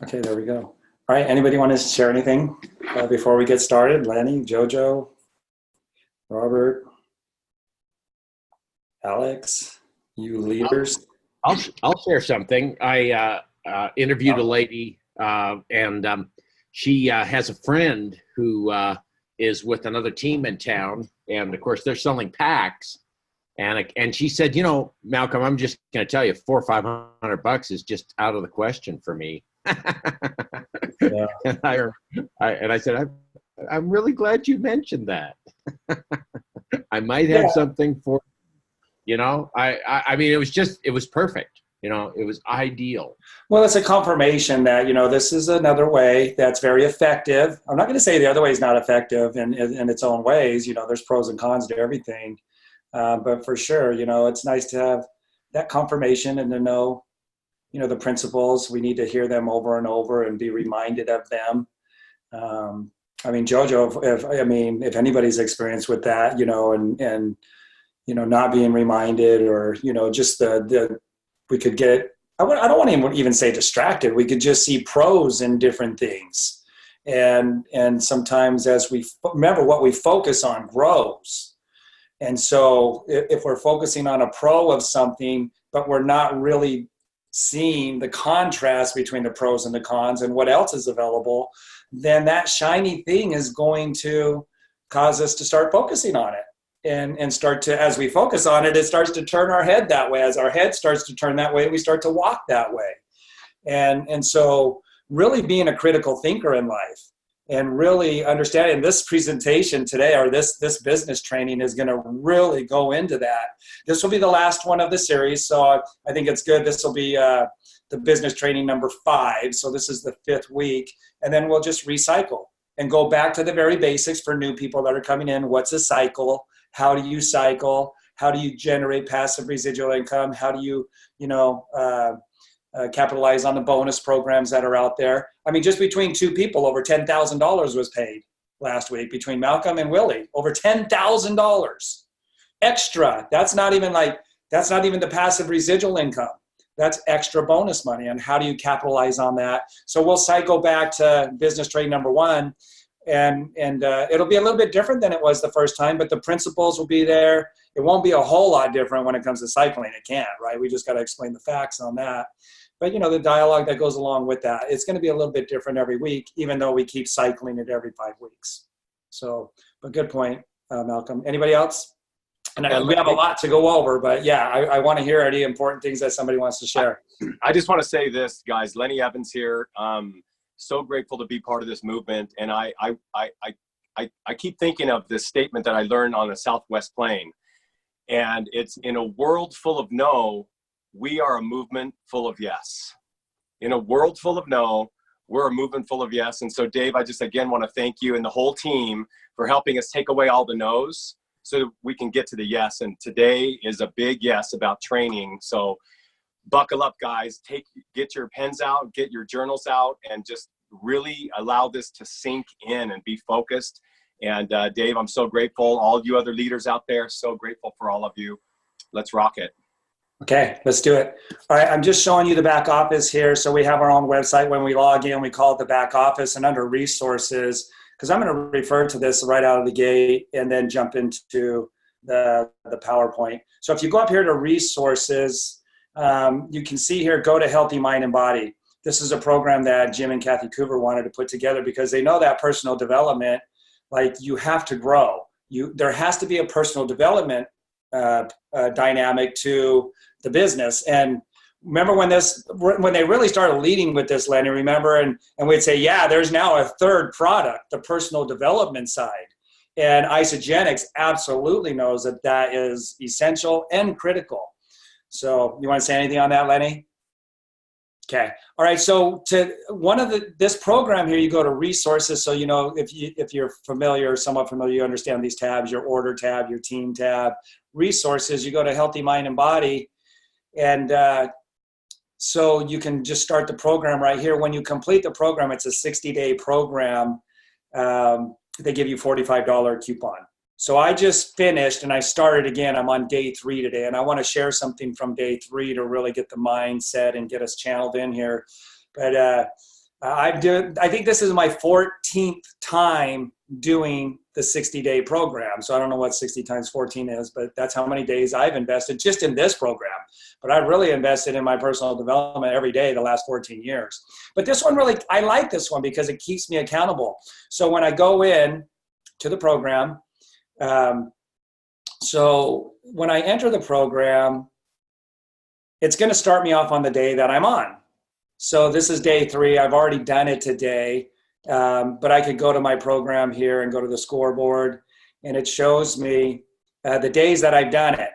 Okay, there we go. All right, anybody want to share anything before we get started? Lenny, Jojo, Robert, Alex, you leaders. I'll share something. I interviewed a Oh, lady, and she has a friend who is with another team in town, and of course they're selling packs. And she said, Malcolm, I'm just going to tell you, 400 or 500 bucks is just out of the question for me. yeah. and I said, I'm really glad you mentioned that. I might have Yeah. something for I mean, it was perfect. It was ideal. Well, it's a confirmation that, this is another way that's very effective. I'm not going to say the other way is not effective in its own ways. There's pros and cons to everything. But for sure, it's nice to have that confirmation and to know, the principles. We need to hear them over and over and be reminded of them. I mean, Jojo, if anybody's experienced with that, and not being reminded, or just the we could get. I don't want to even say distracted. We could just see pros in different things, and sometimes as we remember, what we focus on grows. And so if we're focusing on a pro of something, but we're not really seeing the contrast between the pros and the cons and what else is available, then that shiny thing is going to cause us to start focusing on it. And start to, as we focus on it, it starts to turn our head that way. As our head starts to turn that way, we start to walk that way. And so really being a critical thinker in life and really understanding this presentation today, or this business training, is going to really go into that. This will be the last one of the series, so I think it's good. This will be the business training number 5, so this is the 5th week, and then we'll just recycle and go back to the very basics for new people that are coming in. What's a cycle? How do you cycle? How do you generate passive residual income? How do you, capitalize on the bonus programs that are out there? I mean, just between 2 people, over $10,000 was paid last week between Malcolm and Willie. Over $10,000 extra. That's not even the passive residual income. That's extra bonus money. And how do you capitalize on that? So we'll cycle back to business trade number 1. And it'll be a little bit different than it was the first time, but the principles will be there. It won't be a whole lot different when it comes to cycling. It can't, right? We just got to explain the facts on that. But, the dialogue that goes along with that, it's going to be a little bit different every week, even though we keep cycling it every 5 weeks. So, but good point, Malcolm. Anybody else? And we have a lot to go over, but yeah, I want to hear any important things that somebody wants to share. I just want to say this, guys. Lenny Evans here. So grateful to be part of this movement. And I keep thinking of this statement that I learned on the Southwest Plain. And it's, in a world full of no, we are a movement full of yes. In a world full of no, we're a movement full of yes. And so, Dave, I just again want to thank you and the whole team for helping us take away all the no's so we can get to the yes. And today is a big yes about training. So buckle up, guys. Get your pens out, get your journals out, and just really allow this to sink in and be focused. And Dave, I'm so grateful. All you other leaders out there, so grateful for all of you. Let's rock it. Okay, let's do it. All right, I'm just showing you the back office here. So we have our own website. When we log in, we call it the back office, and under resources, because I'm going to refer to this right out of the gate and then jump into the PowerPoint. So if you go up here to resources, you can see here, go to Healthy Mind and Body. This is a program that Jim and Kathy Coover wanted to put together because they know that personal development, like, you have to grow. There has to be a personal development dynamic to the business. And remember when they really started leading with this, Lenny, remember, and we'd say, yeah, there's now a third product, the personal development side. And Isagenix absolutely knows that is essential and critical. So you want to say anything on that, Lenny? Okay. All right. So this program here, you go to resources. So, if you're familiar, somewhat familiar, you understand these tabs: your order tab, your team tab, resources. You go to Healthy Mind and Body, and so you can just start the program right here. When you complete the program, it's a 60-day program. They give you $45 coupon. So I just finished and I started again. I'm on day 3 today, and I want to share something from day 3 to really get the mindset and get us channeled in here. But I think this is my 14th time doing the 60-day program. So I don't know what 60 times 14 is, but that's how many days I've invested just in this program. But I've really invested in my personal development every day the last 14 years. But this one really, I like this one because it keeps me accountable. So when I go in to the program, so when I enter the program, it's going to start me off on the day that I'm on. So this is day 3. I've already done it today, but I could go to my program here and go to the scoreboard, and it shows me the days that I've done it.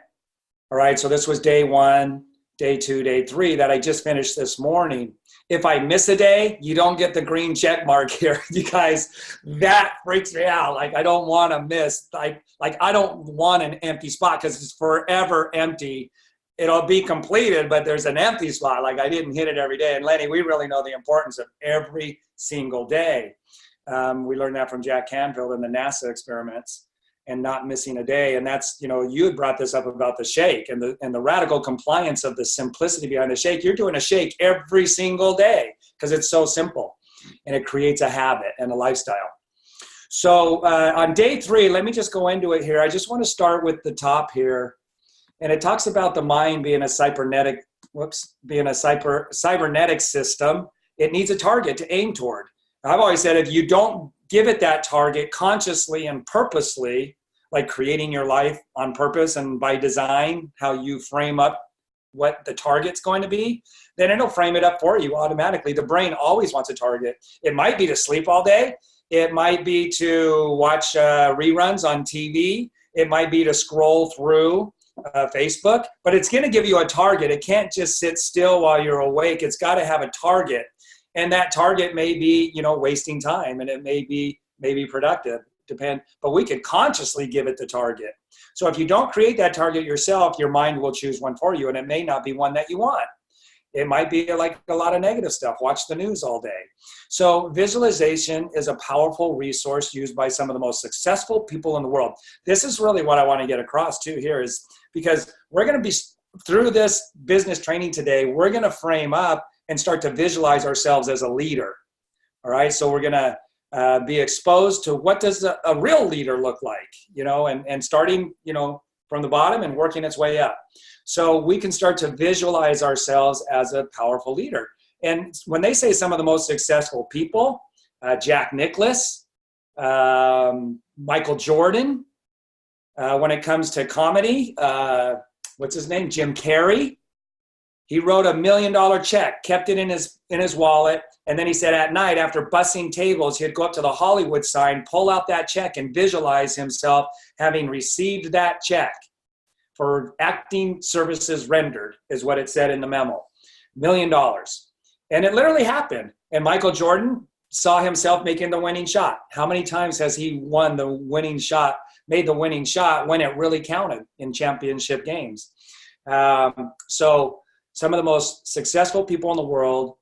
All right, so this was day 1, day 2, day 3 that I just finished this morning. If I miss a day, you don't get the green check mark here. You guys, that freaks me out. Like, I don't want to miss. Like I don't want an empty spot because it's forever empty. It'll be completed, but there's an empty spot. Like, I didn't hit it every day. And Lenny, we really know the importance of every single day. We learned that from Jack Canfield in the NASA experiments, and not missing a day. And that's, you had brought this up about the shake and the radical compliance of the simplicity behind the shake. You're doing a shake every single day because it's so simple, and it creates a habit and a lifestyle. So on day 3, let me just go into it here. I just want to start with the top here. And it talks about the mind being a cybernetic system. It needs a target to aim toward. I've always said, if you don't give it that target consciously and purposely, like creating your life on purpose and by design, how you frame up what the target's going to be, then it'll frame it up for you automatically. The brain always wants a target. It might be to sleep all day. It might be to watch reruns on TV. It might be to scroll through Facebook, but it's going to give you a target. It can't just sit still while you're awake. It's got to have a target. And that target may be, wasting time, and it may be productive, but we could consciously give it the target. So if you don't create that target yourself, your mind will choose one for you, and it may not be one that you want. It might be like a lot of negative stuff. Watch the news all day. So visualization is a powerful resource used by some of the most successful people in the world. This is really what I want to get across too here, is because we're going to be, through this business training today, we're going to frame up and start to visualize ourselves as a leader. All right. So we're going to be exposed to what does a real leader look like, and starting, from the bottom and working its way up. So we can start to visualize ourselves as a powerful leader. And when they say some of the most successful people, Jack Nicklaus, Michael Jordan, when it comes to comedy, what's his name? Jim Carrey. He wrote $1 million check, kept it in his wallet, and then he said at night, after bussing tables, he'd go up to the Hollywood sign, pull out that check, and visualize himself having received that check for acting services rendered, is what it said in the memo. $1 million. And it literally happened. And Michael Jordan saw himself making the winning shot. How many times has he won the winning shot, made the winning shot when it really counted in championship games? So some of the most successful people in the world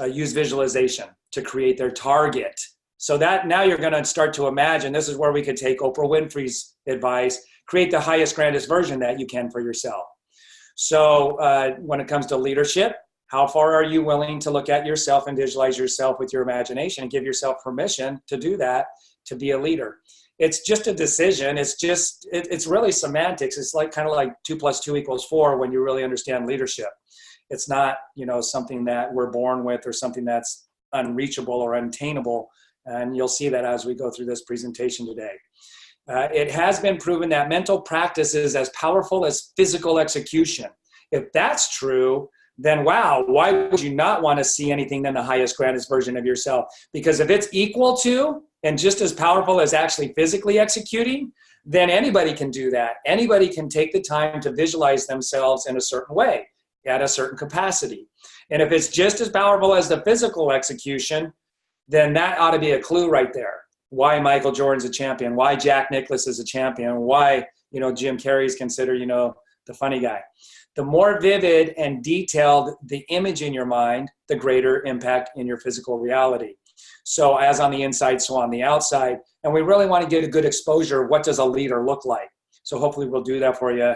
use visualization to create their target. So that now you're going to start to imagine, this is where we could take Oprah Winfrey's advice, create the highest, grandest version that you can for yourself. So when it comes to leadership, how far are you willing to look at yourself and visualize yourself with your imagination and give yourself permission to do that, to be a leader? It's just a decision. It's really semantics. It's kind of like 2 + 2 = 4 when you really understand leadership. It's not, something that we're born with or something that's unreachable or unattainable. And you'll see that as we go through this presentation today. It has been proven that mental practice is as powerful as physical execution. If that's true, then wow, why would you not want to see anything than the highest, grandest version of yourself? Because if it's equal to and just as powerful as actually physically executing, then anybody can do that. Anybody can take the time to visualize themselves in a certain way, at a certain capacity. And if it's just as powerful as the physical execution, then that ought to be a clue right there. Why Michael Jordan's a champion, why Jack Nicklaus is a champion, why, Jim Carrey's considered, the funny guy. The more vivid and detailed the image in your mind, the greater impact in your physical reality. So as on the inside, so on the outside. And we really want to get a good exposure. What does a leader look like? So hopefully we'll do that for you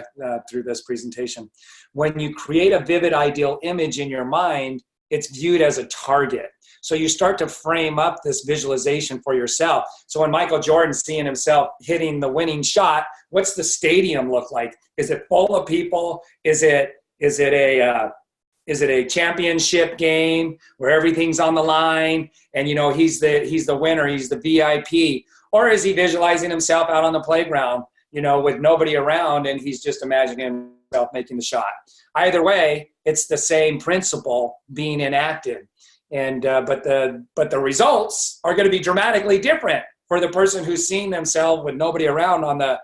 through this presentation. When you create a vivid ideal image in your mind, it's viewed as a target. So you start to frame up this visualization for yourself. So when Michael Jordan's seeing himself hitting the winning shot, what's the stadium look like? Is it full of people? Is it a championship game where everything's on the line and, you know, he's the winner, he's the VIP? Or is he visualizing himself out on the playground, you know, with nobody around, and he's just imagining himself making the shot? Either way, it's the same principle being enacted. And but the results are going to be dramatically different for the person who's seeing themselves with nobody around on the,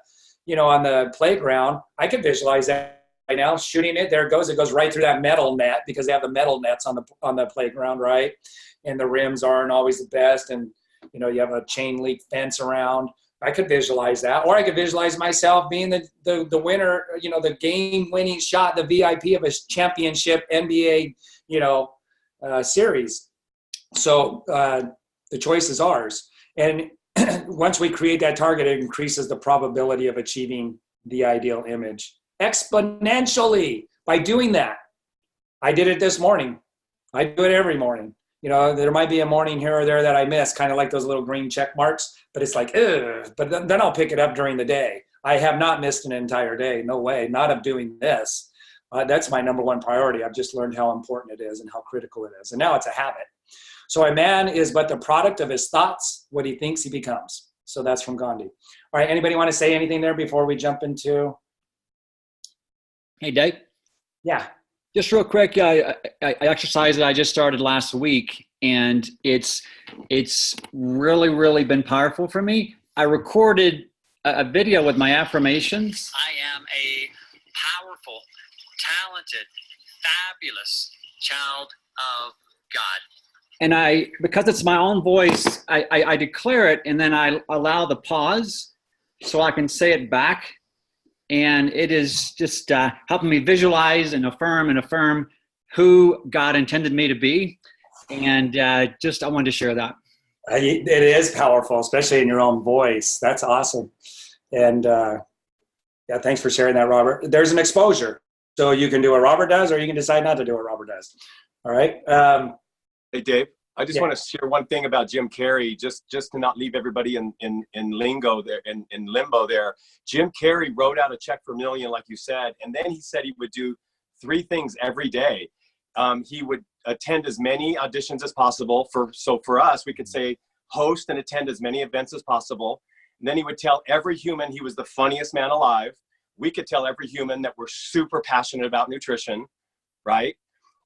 you know, on the playground. I can visualize that right now, shooting it. There it goes. It goes right through that metal net, because they have the metal nets on the playground, right? And the rims aren't always the best, and you know, you have a chain link fence around. I could visualize that, or I could visualize myself being the winner, you know, the game-winning shot, the VIP of a championship NBA, you know, series. So the choice is ours. And once we create that target, it increases the probability of achieving the ideal image exponentially by doing that. I did it this morning. I do it every morning. You know, there might be a morning here or there that I miss, kind of like those little green check marks, but it's like, ugh. But then I'll pick it up during the day. I have not missed an entire day. No way, not of doing this. That's my number one priority. I've just learned how important it is and how critical it is. And now it's a habit. So a man is but the product of his thoughts, what he thinks he becomes. So that's from Gandhi. All right, anybody want to say anything there before we jump into? Hey, Dave. Yeah. Just real quick, I exercised that I just started last week, and it's really, really been powerful for me. I recorded a video with my affirmations. I am a powerful, talented, fabulous child of God. And because it's my own voice, I declare it, and then I allow the pause so I can say it back. And it is just helping me visualize and affirm who God intended me to be. And I wanted to share that. It is powerful, especially in your own voice. That's awesome. And yeah, thanks for sharing that, Robert. There's an exposure. So you can do what Robert does, or you can decide not to do what Robert does. All right. Hey, Dave. I just want to share one thing about Jim Carrey, just to not leave everybody in lingo there, in limbo there. Jim Carrey wrote out a check for $1 million, like you said, and then he said he would do 3 things every day. He would attend as many auditions as possible. So for us, we could say host and attend as many events as possible. And then he would tell every human he was the funniest man alive. We could tell every human that we're super passionate about nutrition, right?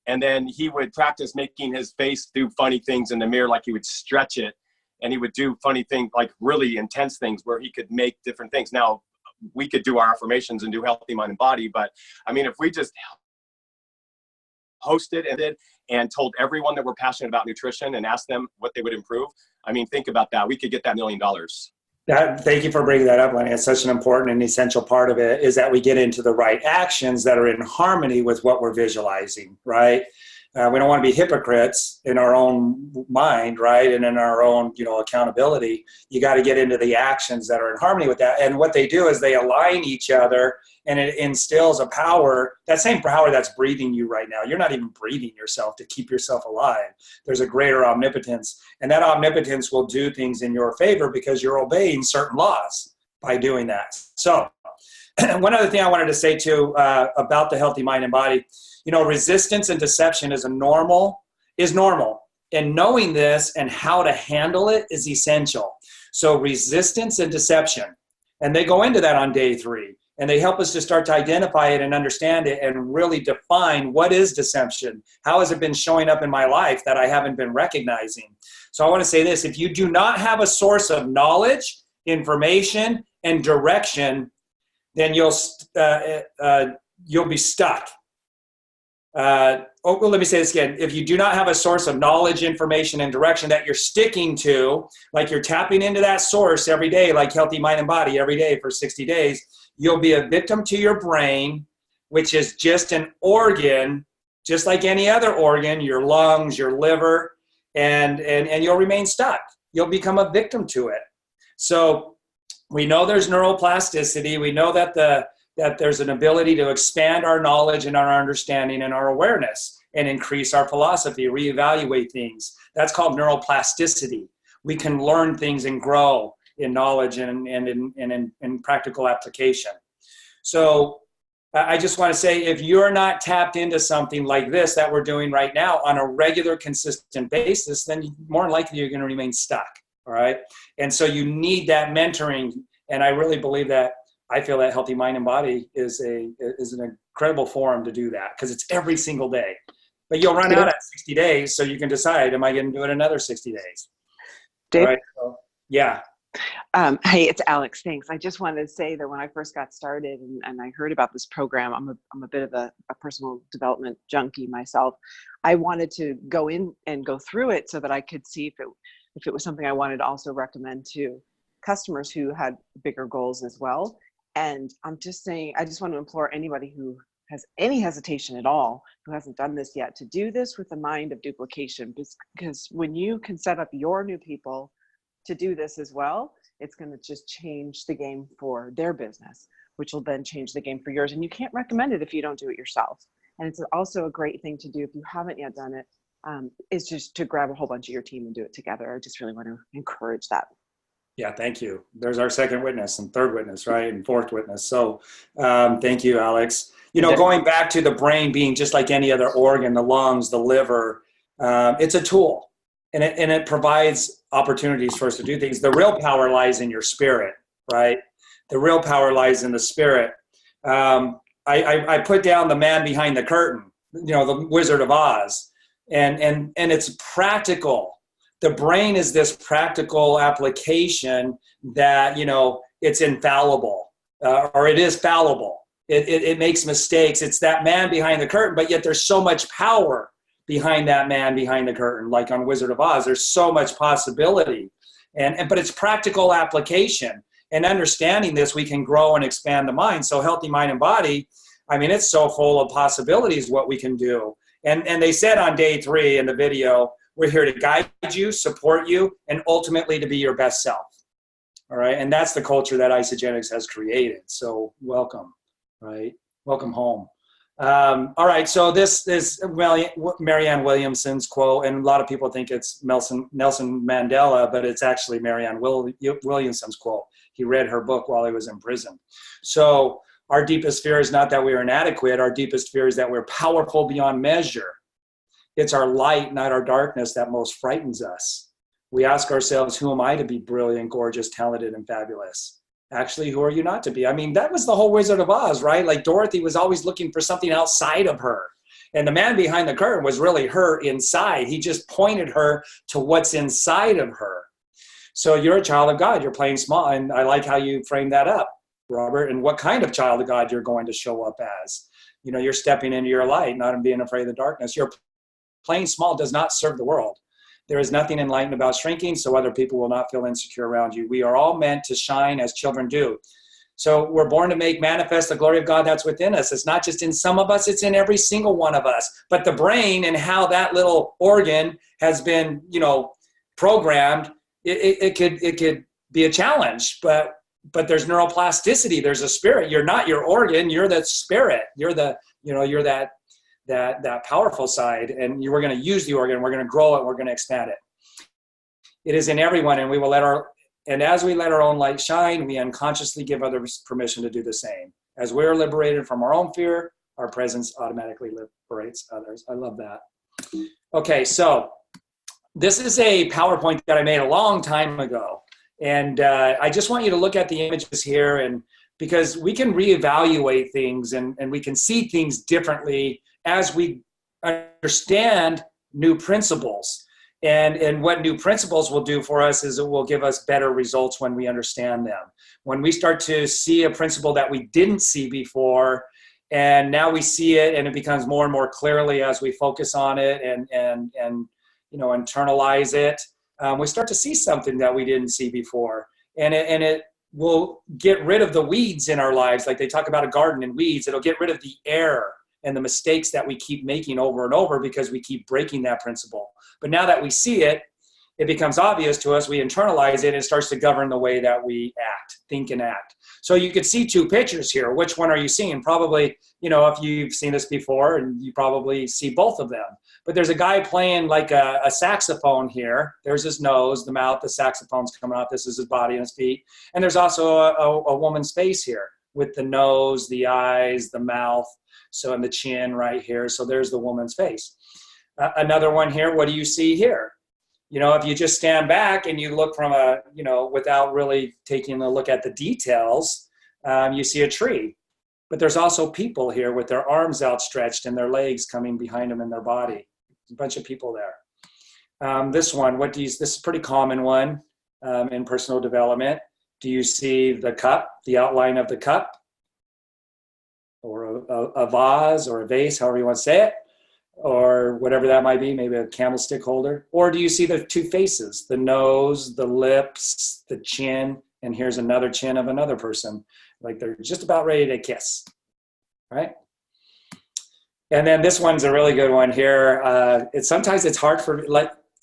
And then he would practice making his face do funny things in the mirror, like he would stretch it. And he would do funny things, like really intense things where he could make different things. Now, we could do our affirmations and do healthy mind and body. But I mean, if we just hosted and told everyone that we're passionate about nutrition and asked them what they would improve, I mean, think about that. We could get that $1 million. Thank you for bringing that up, Lenny. It's such an important and essential part of it, is that we get into the right actions that are in harmony with what we're visualizing, right? We don't want to be hypocrites in our own mind, right? And in our own, accountability. You got to get into the actions that are in harmony with that. And what they do is they align each other, and it instills a power, that same power that's breathing you right now. You're not even breathing yourself to keep yourself alive. There's a greater omnipotence, and that omnipotence will do things in your favor because you're obeying certain laws by doing that. So one other thing I wanted to say too about the healthy mind and body, resistance and deception is normal. And knowing this and how to handle it is essential. So resistance and deception, and they go into that on day 3. And they help us to start to identify it and understand it and really define what is deception. How has it been showing up in my life that I haven't been recognizing? So I want to say this: if you do not have a source of knowledge, information, and direction, then you'll be stuck. Let me say this again. If you do not have a source of knowledge, information, and direction that you're sticking to, like you're tapping into that source every day, like Healthy Mind and Body every day for 60 days, you'll be a victim to your brain, which is just an organ, just like any other organ, your lungs, your liver, and you'll remain stuck. You'll become a victim to it. So we know there's neuroplasticity. We know that there's an ability to expand our knowledge and our understanding and our awareness. and increase our philosophy, reevaluate things. That's called neuroplasticity. We can learn things and grow in knowledge and in practical application. So I just want to say, if you're not tapped into something like this that we're doing right now on a regular, consistent basis, then more than likely you're going to remain stuck. All right. And so you need that mentoring. And I really believe that, I feel that Healthy Mind and Body is an incredible forum to do that, because it's every single day. But you'll run out at 60 days, so you can decide, am I going to do it another 60 days? Dave? All right. So, yeah. Hey, it's Alex. Thanks. I just wanted to say that when I first got started and I heard about this program, I'm a bit of a personal development junkie myself. I wanted to go in and go through it so that I could see if it was something I wanted to also recommend to customers who had bigger goals as well. And I'm just saying, I just want to implore anybody who has any hesitation at all, who hasn't done this yet, to do this with the mind of duplication, because when you can set up your new people to do this as well, it's going to just change the game for their business, which will then change the game for yours. And you can't recommend it if you don't do it yourself. And it's also a great thing to do if you haven't yet done it, is just to grab a whole bunch of your team and do it together. I just really want to encourage that. Yeah, thank you. There's our second witness and third witness, right? And fourth witness. So thank you, Alex. You know, going back to the brain being just like any other organ, the lungs, the liver, it's a tool, and it provides opportunities for us to do things. The real power lies in your spirit, right? The real power lies in the spirit. I put down the man behind the curtain, you know, the Wizard of Oz, and it's practical. The brain is this practical application that, you know, it's infallible, or it is fallible. It makes mistakes. It's that man behind the curtain, but yet there's so much power behind that man behind the curtain. Like on Wizard of Oz, there's so much possibility, but it's practical application. And understanding this, we can grow and expand the mind. So Healthy Mind and Body, I mean, it's so full of possibilities what we can do. And they said on day 3 in the video, we're here to guide you, support you, and ultimately to be your best self. All right. And that's the culture that Isagenix has created. So welcome, right? Welcome home. All right. So this is Marianne Williamson's quote, and a lot of people think it's Nelson Mandela, but it's actually Marianne Williamson's quote. He read her book while he was in prison. So our deepest fear is not that we are inadequate. Our deepest fear is that we're powerful beyond measure. It's our light, not our darkness, that most frightens us. We ask ourselves, who am I to be brilliant, gorgeous, talented, and fabulous? Actually, who are you not to be? I mean, that was the whole Wizard of Oz, right? Like Dorothy was always looking for something outside of her. And the man behind the curtain was really her inside. He just pointed her to what's inside of her. So you're a child of God. You're playing small. And I like how you framed that up, Robert, and what kind of child of God you're going to show up as. You know, you're stepping into your light, not being afraid of the darkness. You're playing small does not serve the world. There is nothing enlightened about shrinking, so other people will not feel insecure around you. We are all meant to shine as children do. So we're born to make manifest the glory of God that's within us. It's not just in some of us, it's in every single one of us. But the brain and how that little organ has been, you know, programmed, it could be a challenge. But there's neuroplasticity. There's a spirit. You're not your organ. You're the spirit. You're that powerful side, and we're going to use the organ, we're going to grow it, we're going to expand it. It is in everyone, and as we let our own light shine, we unconsciously give others permission to do the same. As we're liberated from our own fear, our presence automatically liberates others. I love that. Okay, so this is a PowerPoint that I made a long time ago, and I just want you to look at the images here, and because we can reevaluate things and we can see things differently as we understand new principles. And what new principles will do for us is it will give us better results when we understand them. When we start to see a principle that we didn't see before, and now we see it, and it becomes more and more clearly as we focus on it and you know, internalize it, we start to see something that we didn't see before. And it will get rid of the weeds in our lives. Like they talk about a garden and weeds. It'll get rid of the air and the mistakes that we keep making over and over because we keep breaking that principle. But now that we see it, it becomes obvious to us, we internalize it, and it starts to govern the way that we act, think and act. So you could see two pictures here. Which one are you seeing? Probably, if you've seen this before, and you probably see both of them. But there's a guy playing like a saxophone here. There's his nose, the mouth, the saxophone's coming off. This is his body and his feet. And there's also a woman's face here with the nose, the eyes, the mouth, and the chin right here. So there's the woman's face. Another one here, what do you see here? If you just stand back and you look from without really taking a look at the details, you see a tree. But there's also people here with their arms outstretched and their legs coming behind them in their body. There's a bunch of people there. This one, this is a pretty common one in personal development. Do you see the cup, the outline of the cup? Or a vase or a vase, however you want to say it? Or whatever that might be, maybe a candlestick holder. Or do you see the two faces, the nose, the lips, the chin, and here's another chin of another person, like they're just about ready to kiss, right? And then this one's a really good one here. Sometimes it's hard for,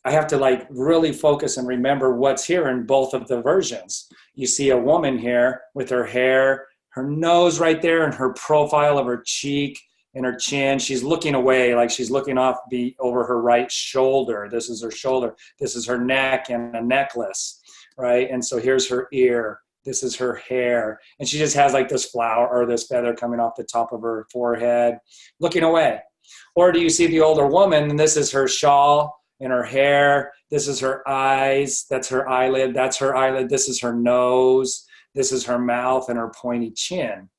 I have to really focus and remember what's here in both of the versions. You see a woman here with her hair, her nose right there, and her profile of her cheek, and her chin. She's looking away, like she's looking off over her right shoulder. This is her shoulder. This is her neck and a necklace, right? And so here's her ear. This is her hair. And she just has like this flower or this feather coming off the top of her forehead, looking away. Or do you see the older woman, and this is her shawl and her hair. This is her eyes. That's her eyelid. That's her eyelid. This is her nose. This is her mouth and her pointy chin.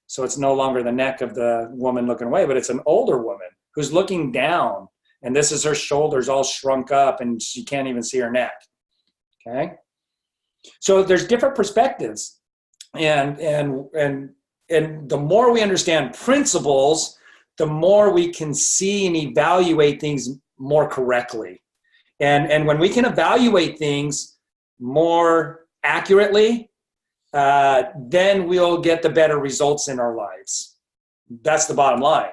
So it's no longer the neck of the woman looking away, but it's an older woman who's looking down. And this is her shoulders all shrunk up, and she can't even see her neck. Okay? So there's different perspectives. And the more we understand principles, the more we can see and evaluate things more correctly. And when we can evaluate things more accurately, then we'll get the better results in our lives. That's the bottom line.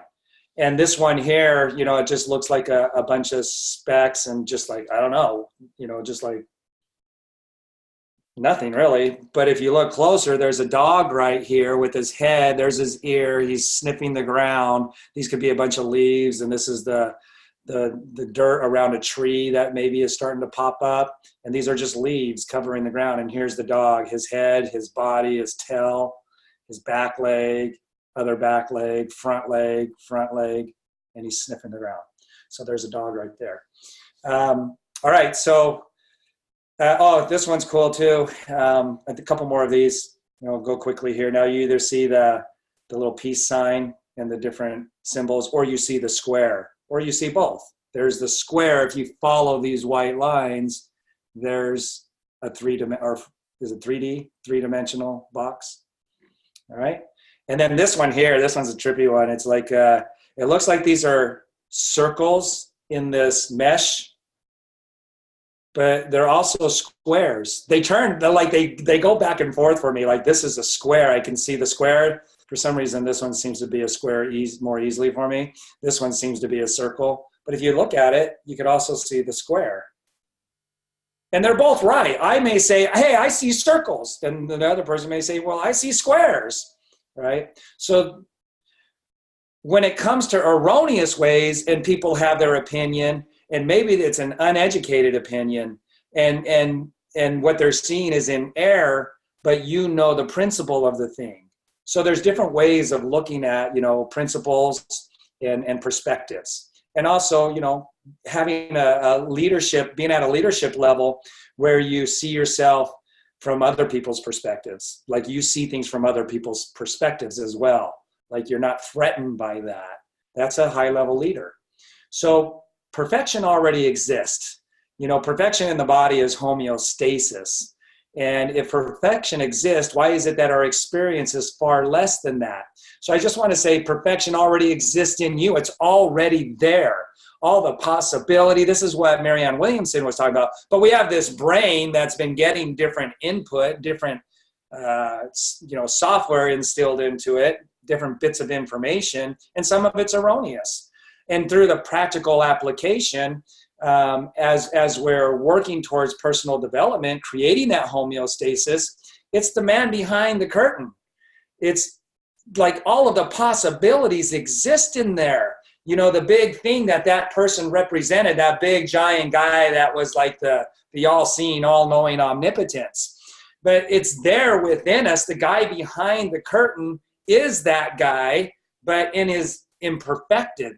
And this one here, it just looks like a bunch of specks and just like, I don't know, just like nothing really. But if you look closer, there's a dog right here with his head. There's his ear. He's sniffing the ground. These could be a bunch of leaves. And this is the dirt around a tree that maybe is starting to pop up. And these are just leaves covering the ground. And here's the dog, his head, his body, his tail, his back leg, other back leg, front leg, and he's sniffing the ground. So there's a dog right there. All right, so, this one's cool too. A couple more of these, go quickly here. Now you either see the little peace sign and the different symbols, or you see the square, or you see both. There's the square. If you follow these white lines, there's a 3D box. All right. And then this one here, this one's a trippy one. It's like, it looks like these are circles in this mesh, but they're also squares. They go back and forth for me. Like this is a square. I can see the square. For some reason, this one seems to be a square more easily for me. This one seems to be a circle. But if you look at it, you could also see the square. And they're both right. I may say, hey, I see circles. And the other person may say, well, I see squares, right? So when it comes to erroneous ways and people have their opinion, and maybe it's an uneducated opinion, and what they're seeing is in error, but the principle of the thing. So there's different ways of looking at, principles and perspectives. And also, having being at a leadership level where you see yourself from other people's perspectives. Like you see things from other people's perspectives as well. Like you're not threatened by that. That's a high-level leader. So perfection already exists. Perfection in the body is homeostasis. And if perfection exists, why is it that our experience is far less than that? So I just want to say perfection already exists in you. It's already there. All the possibility. This is what Marianne Williamson was talking about. But we have this brain that's been getting different input, different software instilled into it, different bits of information, and some of it's erroneous. And through the practical application, as we're working towards personal development, creating that homeostasis, it's the man behind the curtain. It's like all of the possibilities exist in there. You know, the big thing that person represented, that big giant guy that was like the all-seeing, all-knowing omnipotence. But it's there within us. The guy behind the curtain is that guy, but in his imperfected,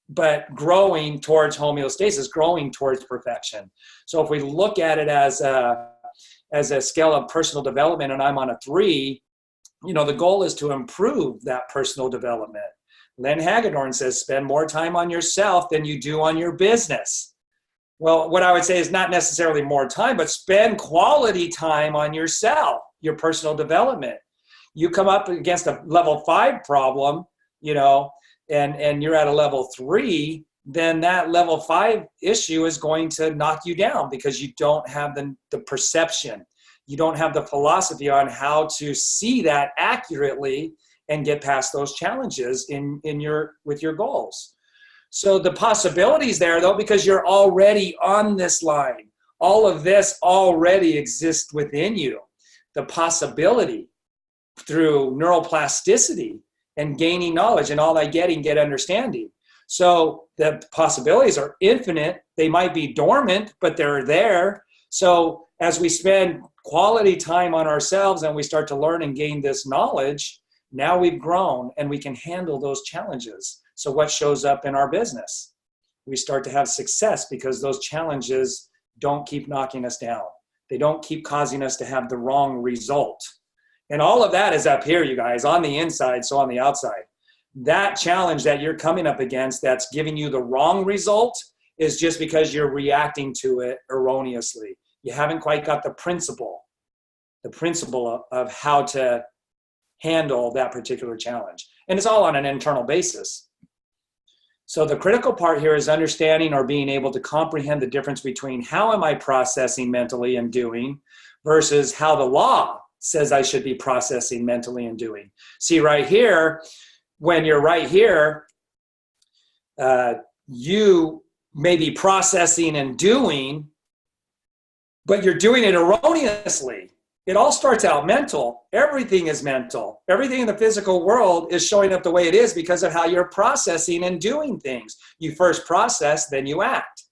but growing towards homeostasis, growing towards perfection. So if we look at it as a scale of personal development, and I'm on a 3, you know, the goal is to improve that personal development. Len Hagedorn says, spend more time on yourself than you do on your business. Well, what I would say is not necessarily more time, but spend quality time on yourself, your personal development. You come up against a level 5 problem, you know, and you're at a level 3, then that level 5 issue is going to knock you down because you don't have the perception. You don't have the philosophy on how to see that accurately and get past those challenges with your goals. So the possibilities there, though, because you're already on this line, all of this already exists within you. The possibility through neuroplasticity and gaining knowledge, and all I get understanding. So the possibilities are infinite. They might be dormant, but they're there. So as we spend quality time on ourselves and we start to learn and gain this knowledge, now we've grown and we can handle those challenges. So what shows up in our business? We start to have success because those challenges don't keep knocking us down. They don't keep causing us to have the wrong result. And all of that is up here, you guys, on the inside, so on the outside. That challenge that you're coming up against that's giving you the wrong result is just because you're reacting to it erroneously. You haven't quite got the principle of how to handle that particular challenge. And it's all on an internal basis. So the critical part here is understanding or being able to comprehend the difference between how am I processing mentally and doing versus how the law says I should be processing mentally and doing. See, right here, when you're right here, you may be processing and doing, but you're doing it erroneously. It all starts out mental. Everything is mental. Everything in the physical world is showing up the way it is because of how you're processing and doing things. You first process, then you act.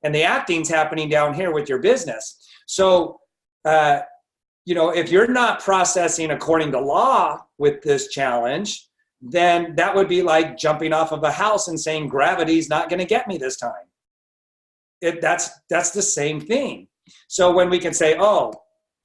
And the acting's happening down here with your business. So, you know, if you're not processing according to law with this challenge, then that would be like jumping off of a house and saying gravity's not going to get me this time. That's the same thing. So when we can say, oh,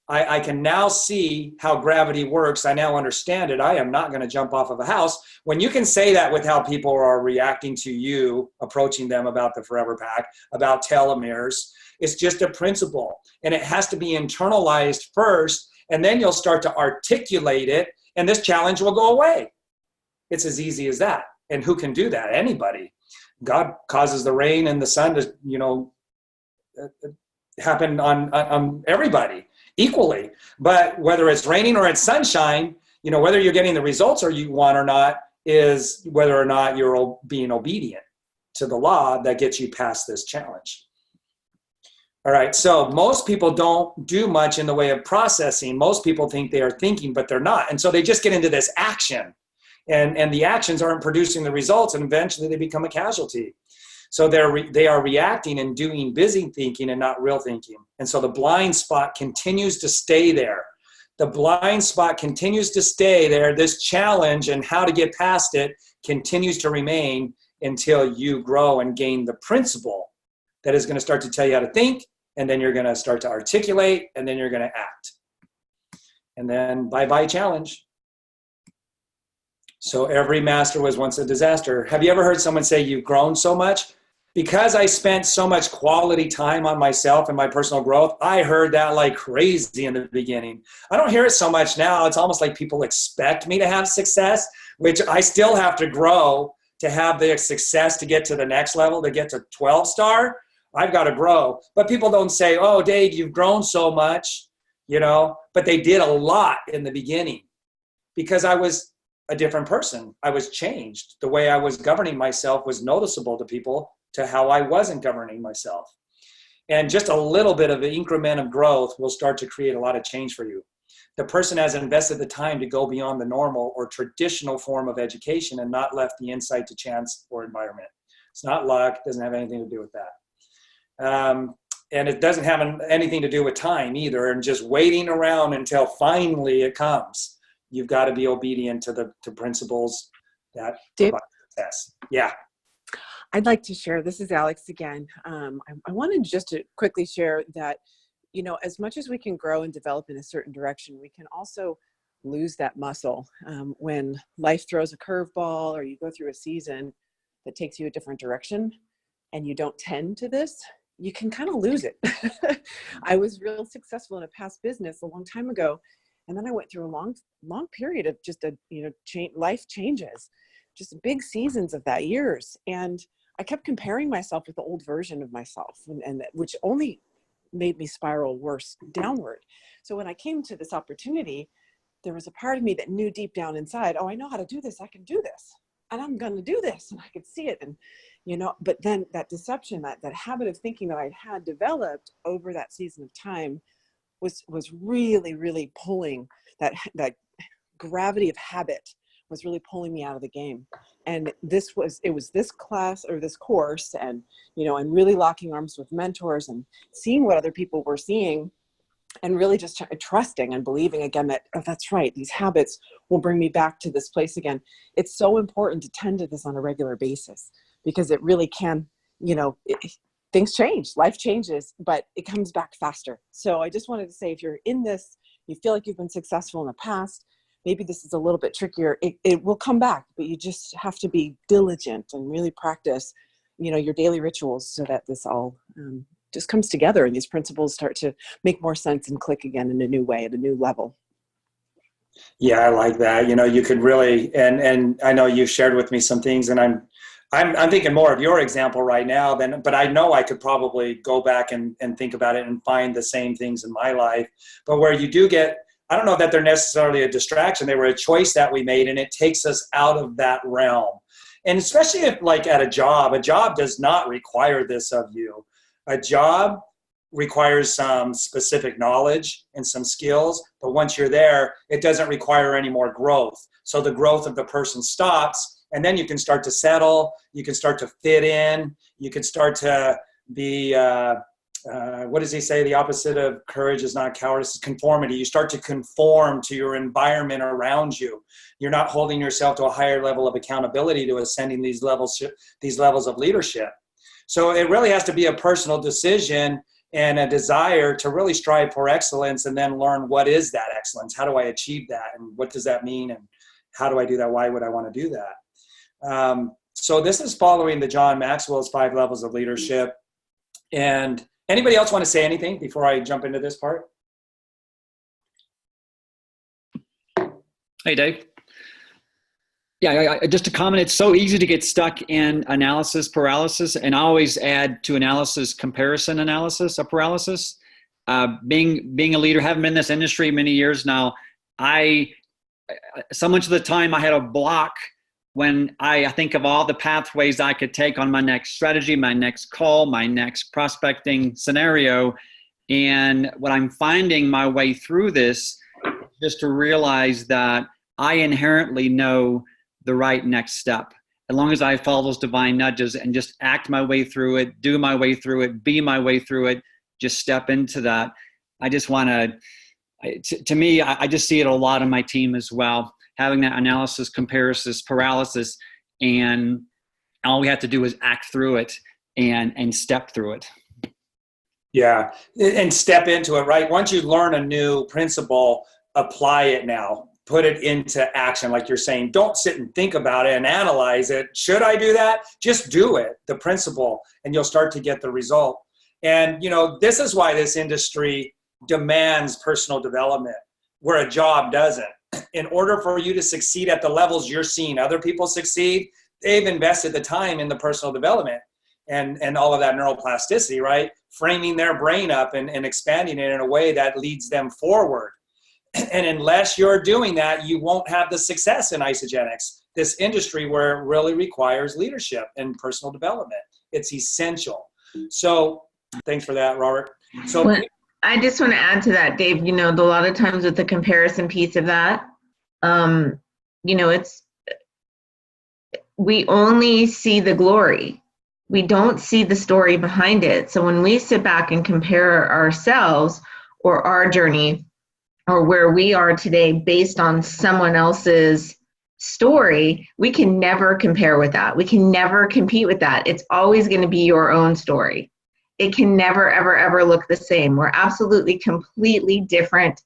I can now see how gravity works. I now understand it. I am not going to jump off of a house. When you can say that with how people are reacting to you, approaching them about the Forever Pack, about telomeres, it's just a principle. And it has to be internalized first, and then you'll start to articulate it, and this challenge will go away. It's as easy as that. And who can do that? Anybody. God causes the rain and the sun to, you know, happen on everybody equally. But whether it's raining or it's sunshine, you know, whether you're getting the results or you want or not is whether or not you're being obedient to the law that gets you past this challenge. All right, so most people don't do much in the way of processing. Most people think they are thinking, but they're not. And so they just get into this action. And the actions aren't producing the results, and eventually they become a casualty. So they are reacting and doing busy thinking and not real thinking. And so the blind spot continues to stay there. The blind spot continues to stay there. This challenge and how to get past it continues to remain until you grow and gain the principle that is going to start to tell you how to think, and then you're going to start to articulate, and then you're going to act. And then bye-bye challenge. So every master was once a disaster. Have you ever heard someone say you've grown so much? Because I spent so much quality time on myself and my personal growth, I heard that like crazy in the beginning. I don't hear it so much now. It's almost like people expect me to have success, which I still have to grow to have the success to get to the next level, to get to 12-star. I've got to grow. But people don't say, oh, Dave, you've grown so much, you know, but they did a lot in the beginning because I was a different person. I was changed. The way I was governing myself was noticeable to people to how I wasn't governing myself. And just a little bit of an increment of growth will start to create a lot of change for you. The person has invested the time to go beyond the normal or traditional form of education and not left the insight to chance or environment. It's not luck, doesn't have anything to do with that. And it doesn't have anything to do with time either, and just waiting around until finally it comes. You've got to be obedient to principles that provide success. Yeah. I'd like to share, this is Alex again. I wanted just to quickly share that, you know, as much as we can grow and develop in a certain direction, we can also lose that muscle. When life throws a curveball or you go through a season that takes you a different direction and you don't tend to this, you can kind of lose it. I was real successful in a past business a long time ago. And then I went through a long period of just life changes, just big seasons of that years. And I kept comparing myself with the old version of myself, and which only made me spiral worse downward. So when I came to this opportunity, there was a part of me that knew deep down inside, oh, I know how to do this. I can do this. And I'm going to do this. And I could see it. And, you know, but then that deception, that habit of thinking that I had developed over that season of time was really, really pulling that gravity of habit was really pulling me out of the game. And it was this class or this course, and, you know, and really locking arms with mentors and seeing what other people were seeing, and really just trusting and believing again that, oh, that's right, these habits will bring me back to this place again. It's so important to tend to this on a regular basis, because it really can, you know, things change, life changes, but it comes back faster. So I just wanted to say, if you're in this, you feel like you've been successful in the past, maybe this is a little bit trickier. It will come back, but you just have to be diligent and really practice, you know, your daily rituals so that this all just comes together and these principles start to make more sense and click again in a new way, at a new level. Yeah, I like that. You know, you could really, and I know you shared with me some things, and I'm thinking more of your example right now but I know I could probably go back and think about it and find the same things in my life. But where you do get, I don't know that they're necessarily a distraction. They were a choice that we made, and it takes us out of that realm. And especially if, like, at a job does not require this of you. A job requires some specific knowledge and some skills, but once you're there, it doesn't require any more growth. So the growth of the person stops, and then you can start to settle, you can start to fit in, you can start to be, what does he say? The opposite of courage is not cowardice, it's conformity. You start to conform to your environment around you. You're not holding yourself to a higher level of accountability to ascending these levels of leadership. So it really has to be a personal decision and a desire to really strive for excellence, and then learn, what is that excellence? How do I achieve that? And what does that mean? And how do I do that? Why would I want to do that? So this is following the John Maxwell's 5 levels of leadership. And anybody else want to say anything before I jump into this part? Hey, Dave. Yeah, just to comment, it's so easy to get stuck in analysis paralysis, and I always add to analysis comparison analysis of paralysis. Being a leader, having been in this industry many years now, so much of the time I had a block when I think of all the pathways I could take on my next strategy, my next call, my next prospecting scenario. And what I'm finding my way through this, just to realize that I inherently know the right next step. As long as I follow those divine nudges and just act my way through it, do my way through it, be my way through it, just step into that. I just want to me, I just see it a lot on my team as well, having that analysis, comparison, paralysis, and all we have to do is act through it and step through it. Yeah, and step into it, right? Once you learn a new principle, apply it now. Put it into action, like you're saying. Don't sit and think about it and analyze it. Should I do that? Just do it, the principle, and you'll start to get the result. And, you know, this is why this industry demands personal development, where a job doesn't. In order for you to succeed at the levels you're seeing other people succeed, they've invested the time in the personal development and all of that neuroplasticity, right? Framing their brain up and expanding it in a way that leads them forward. And unless you're doing that, you won't have the success in Isagenix, this industry where it really requires leadership and personal development. It's essential. So thanks for that, Robert. So Well, I just want to add to that, Dave, a lot of times with the comparison piece of that, we only see the glory. We don't see the story behind it. So when we sit back and compare ourselves or our journey or where we are today based on someone else's story, we can never compare with that. We can never compete with that. It's always going to be your own story. It can never, ever, ever look the same. We're absolutely completely different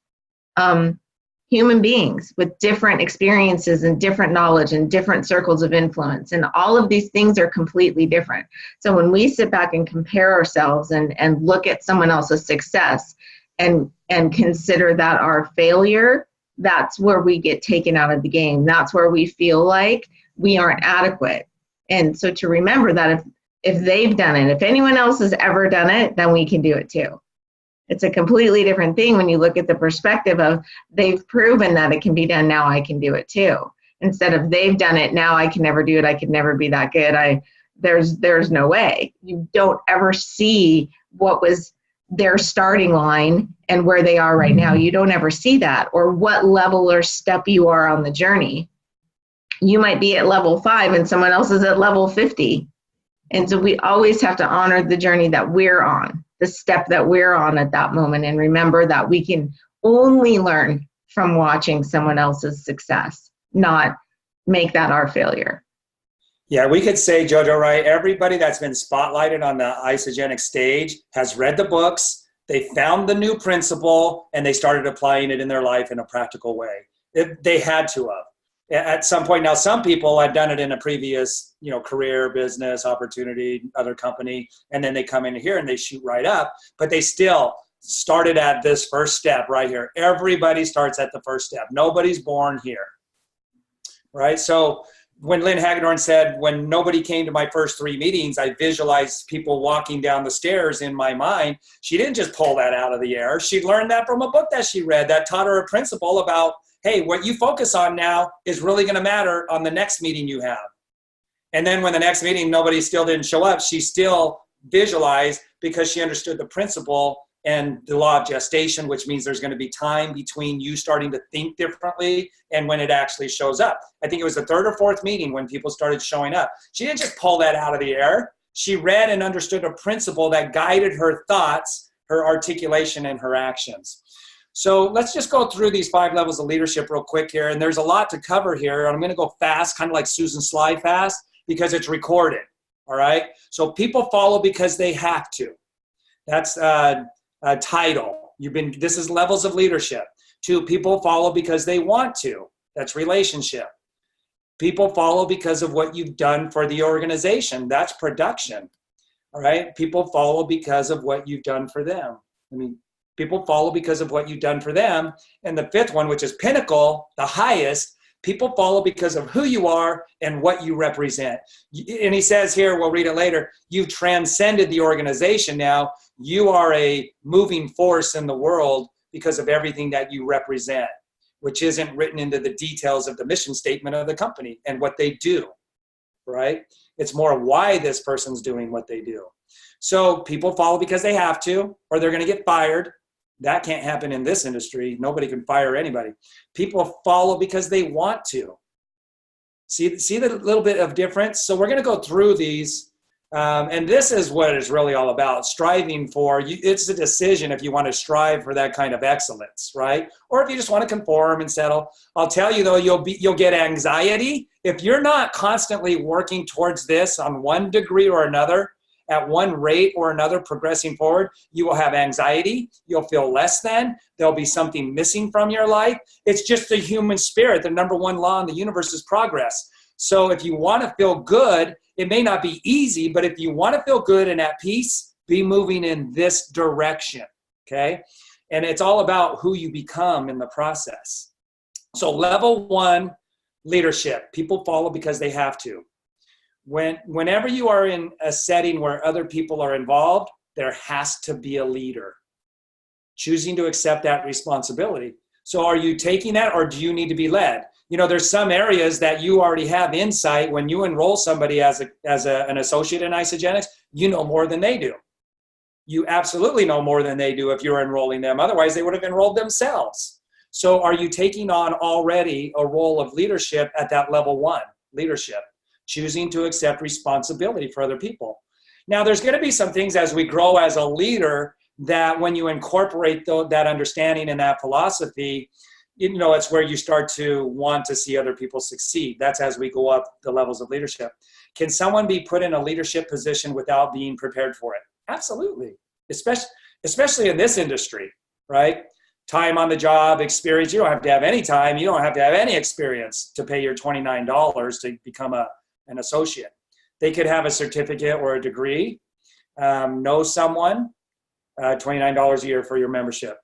human beings with different experiences and different knowledge and different circles of influence. And all of these things are completely different. So when we sit back and compare ourselves and look at someone else's success and consider that our failure, that's where we get taken out of the game. That's where we feel like we aren't adequate. And so to remember that if they've done it, if anyone else has ever done it, then we can do it too. It's a completely different thing when you look at the perspective of they've proven that it can be done, now I can do it too. Instead of they've done it, now I can never do it, I could never be that good. There's no way. You don't ever see what was their starting line and where they are right now. You don't ever see that, or what level or step you are on the journey. You might be at level 5 and someone else is at level 50. And so we always have to honor the journey that we're on, the step that we're on at that moment, and remember that we can only learn from watching someone else's success, not make that our failure. Yeah, we could say, Jojo, right? Everybody that's been spotlighted on the Isagenix stage has read the books, they found the new principle, and they started applying it in their life in a practical way. They had to have. At some point. Now, some people have done it in a previous, career, business, opportunity, other company, and then they come in here and they shoot right up, but they still started at this first step right here. Everybody starts at the first step. Nobody's born here, right? So when Lynn Hagedorn said, when nobody came to my first 3 meetings, I visualized people walking down the stairs in my mind. She didn't just pull that out of the air. She learned that from a book that she read that taught her a principle about, hey, what you focus on now is really going to matter on the next meeting you have. And then when the next meeting, nobody still didn't show up, she still visualized because she understood the principle and the law of gestation, which means there's going to be time between you starting to think differently and when it actually shows up. I think it was the 3rd or 4th meeting when people started showing up. She didn't just pull that out of the air. She read and understood a principle that guided her thoughts, her articulation, and her actions. So let's just go through these 5 levels of leadership real quick here. And there's a lot to cover here. I'm going to go fast, kind of like Susan slide fast, because it's recorded. All right. So people follow because they have to. That's a title. This is levels of leadership. 2, people follow because they want to. That's relationship. People follow because of what you've done for the organization. That's production. All right. People follow because of what you've done for them. People follow because of what you've done for them. And the 5th one, which is pinnacle, the highest, people follow because of who you are and what you represent. And he says here, we'll read it later, you've transcended the organization now. You are a moving force in the world because of everything that you represent, which isn't written into the details of the mission statement of the company and what they do, right? It's more why this person's doing what they do. So people follow because they have to, or they're going to get fired. That can't happen in this industry. Nobody can fire anybody. People follow because they want to. See the little bit of difference? So we're going to go through these. And this is what it's really all about, striving for. It's a decision if you want to strive for that kind of excellence, right? Or if you just want to conform and settle. I'll tell you, though, you'll get anxiety. If you're not constantly working towards this on one degree or another, at one rate or another progressing forward, you will have anxiety. You'll feel less than. There'll be something missing from your life. It's just the human spirit. The number 1 law in the universe is progress. So if you want to feel good, it may not be easy, but if you want to feel good and at peace, be moving in this direction, okay? And it's all about who you become in the process. So level 1, leadership. People follow because they have to. Whenever you are in a setting where other people are involved, there has to be a leader choosing to accept that responsibility. So are you taking that, or do you need to be led? there's some areas that you already have insight. When you enroll somebody as an associate in Isagenix, you know more than they do. You absolutely know more than they do if you're enrolling them. Otherwise, they would have enrolled themselves. So are you taking on already a role of leadership at that level 1, leadership, choosing to accept responsibility for other people? Now, there's going to be some things as we grow as a leader that when you incorporate that understanding and that philosophy, it's where you start to want to see other people succeed. That's as we go up the levels of leadership. Can someone be put in a leadership position without being prepared for it? Absolutely. Especially in this industry, right? Time on the job, experience. You don't have to have any time. You don't have to have any experience to pay your $29 to become an associate. They could have a certificate or a degree, know someone, $29 a year for your membership.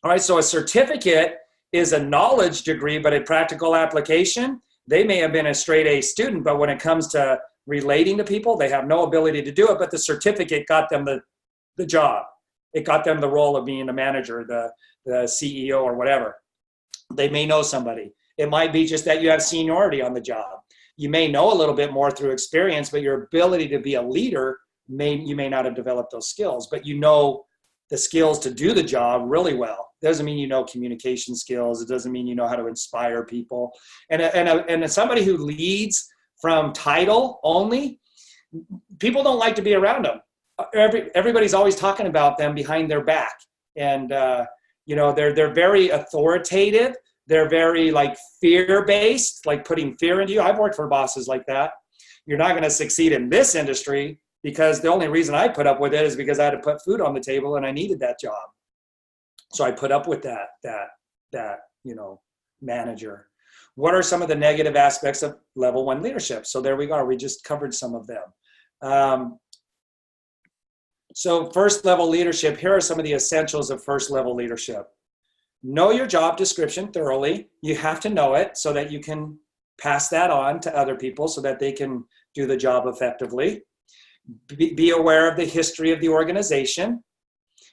All right, so a certificate is a knowledge degree, but a practical application, they may have been a straight A student, but when it comes to relating to people, they have no ability to do it, but the certificate got them the job. It got them the role of being a manager, the CEO or whatever. They may know somebody. It might be just that you have seniority on the job. You may know a little bit more through experience, but your ability to be a leader, you may not have developed those skills, but you know the skills to do the job really well. Doesn't mean you know communication skills. It doesn't mean you know how to inspire people. And somebody who leads from title only, people don't like to be around them. Everybody's always talking about them behind their back. And, they're very authoritative. They're very fear-based, putting fear into you. I've worked for bosses like that. You're not going to succeed in this industry because the only reason I put up with it is because I had to put food on the table and I needed that job. So I put up with that manager. What are some of the negative aspects of level 1 leadership? So there we go. We just covered some of them. So first level leadership, here are some of the essentials of first level leadership. Know your job description thoroughly. You have to know it so that you can pass that on to other people so that they can do the job effectively. Be aware of the history of the organization.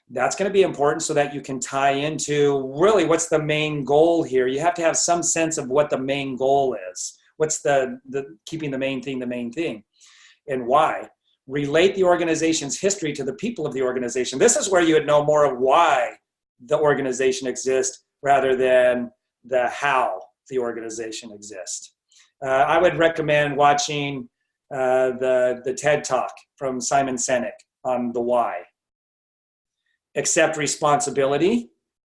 That's going to be important so that you can tie into really what's the main goal here. You have to have some sense of what the main goal is. What's the keeping the main thing and why. Relate the organization's history to the people of the organization. This is where you would know more of why the organization exists rather than the how the organization exists. I would recommend watching the TED Talk from Simon Sinek on the why. Accept responsibility.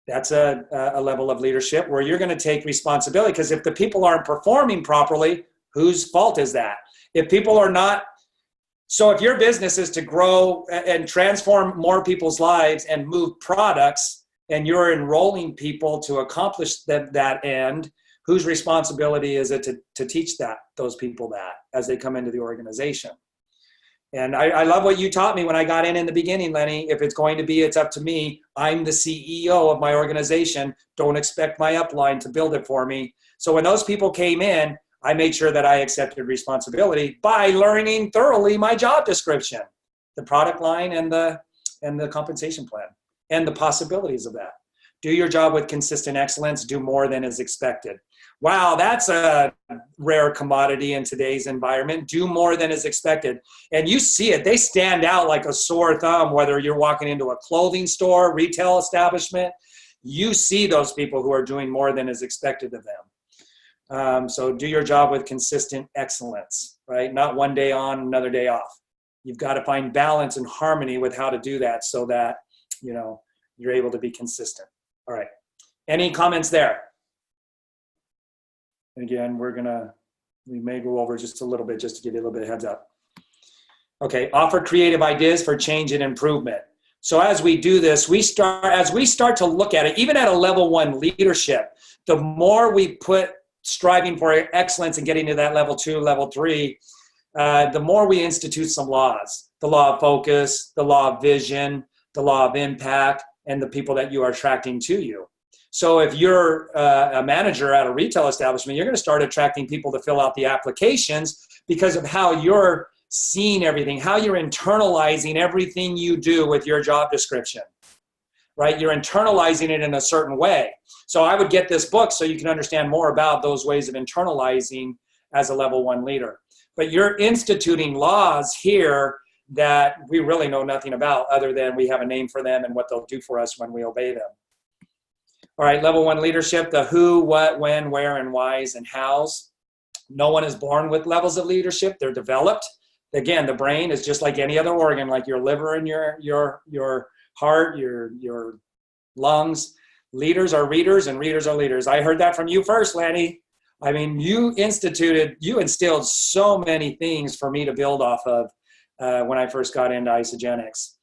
That's a level of leadership where you're going to take responsibility, because if the people aren't performing properly, whose fault is that? If people are not, so if your business is to grow and transform more people's lives and move products, and you're enrolling people to accomplish that end, whose responsibility is it to teach those people that as they come into the organization? And I love what you taught me when I got in the beginning, Lenny. If it's going to be, it's up to me. I'm the CEO of my organization. Don't expect my upline to build it for me. So when those people came in, I made sure that I accepted responsibility by learning thoroughly my job description, the product line and the compensation plan, and the possibilities of that. Do your job with consistent excellence. Do more than is expected. Wow, that's a rare commodity in today's environment. Do more than is expected. And you see it. They stand out like a sore thumb, whether you're walking into a clothing store, retail establishment. You see those people who are doing more than is expected of them. So do your job with consistent excellence, right? Not one day on, another day off. You've got to find balance and harmony with how to do that so that, you're able to be consistent. All right. Any comments there? And again, we may go over just a little bit just to give you a little bit of heads up. Okay, offer creative ideas for change and improvement. So as we do this, as we start to look at it, even at a level 1 leadership, the more we put striving for excellence and getting to that level 2, level 3, the more we institute some laws. The law of focus, the law of vision, the law of impact, and the people that you are attracting to you. So if you're a manager at a retail establishment, you're going to start attracting people to fill out the applications because of how you're seeing everything, how you're internalizing everything you do with your job description. right? You're internalizing it in a certain way. So I would get this book so you can understand more about those ways of internalizing as a level 1 leader. But you're instituting laws here that we really know nothing about, other than we have a name for them and what they'll do for us when we obey them. All right, level 1 leadership, the who, what, when, where, and whys and hows. No one is born with levels of leadership. They're developed. Again, the brain is just like any other organ, like your liver and your heart, your lungs. Leaders are readers and readers are leaders. I heard that from you first, Lanny. I mean, you instilled so many things for me to build off of when I first got into Isagenix.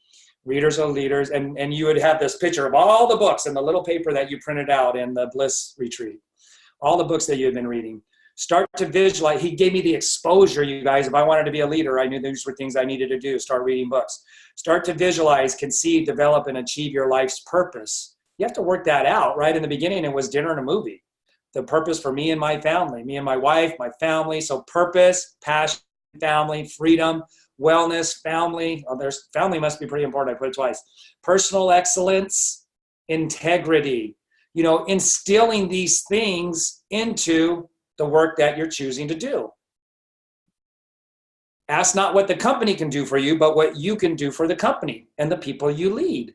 Readers are leaders, and you would have this picture of all the books and the little paper that you printed out in the Bliss retreat, all the books that you had been reading. Start to visualize. He gave me the exposure, you guys. If I wanted to be a leader, I knew these were things I needed to do. Start reading books. Start to visualize, conceive, develop, and achieve your life's purpose. You have to work that out, right? In the beginning, it was dinner and a movie. The purpose for me and my family, me and my wife, my family. So purpose, passion, family, freedom, wellness, family. Oh, family must be pretty important. I put it twice. Personal excellence, integrity. You know, instilling these things into the work that you're choosing to do. Ask not what the company can do for you, but what you can do for the company and the people you lead.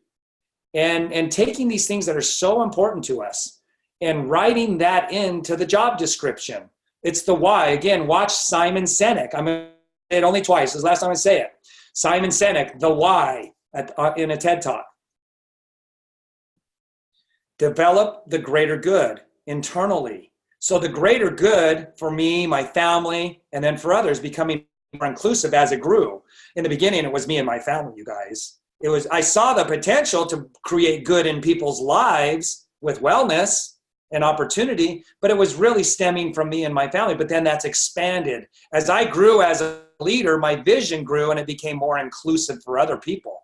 And taking these things that are so important to us and writing that into the job description. It's the why. Again, watch Simon Sinek. I'm going to say it only twice. This is the last time I say it. Simon Sinek, the why, in a TED Talk. Develop the greater good internally. So the greater good for me, my family, and then for others, becoming more inclusive as it grew. In the beginning, it was me and my family, you guys. I saw the potential to create good in people's lives with wellness and opportunity, but it was really stemming from me and my family. But then that's expanded. As I grew as a leader, my vision grew and it became more inclusive for other people.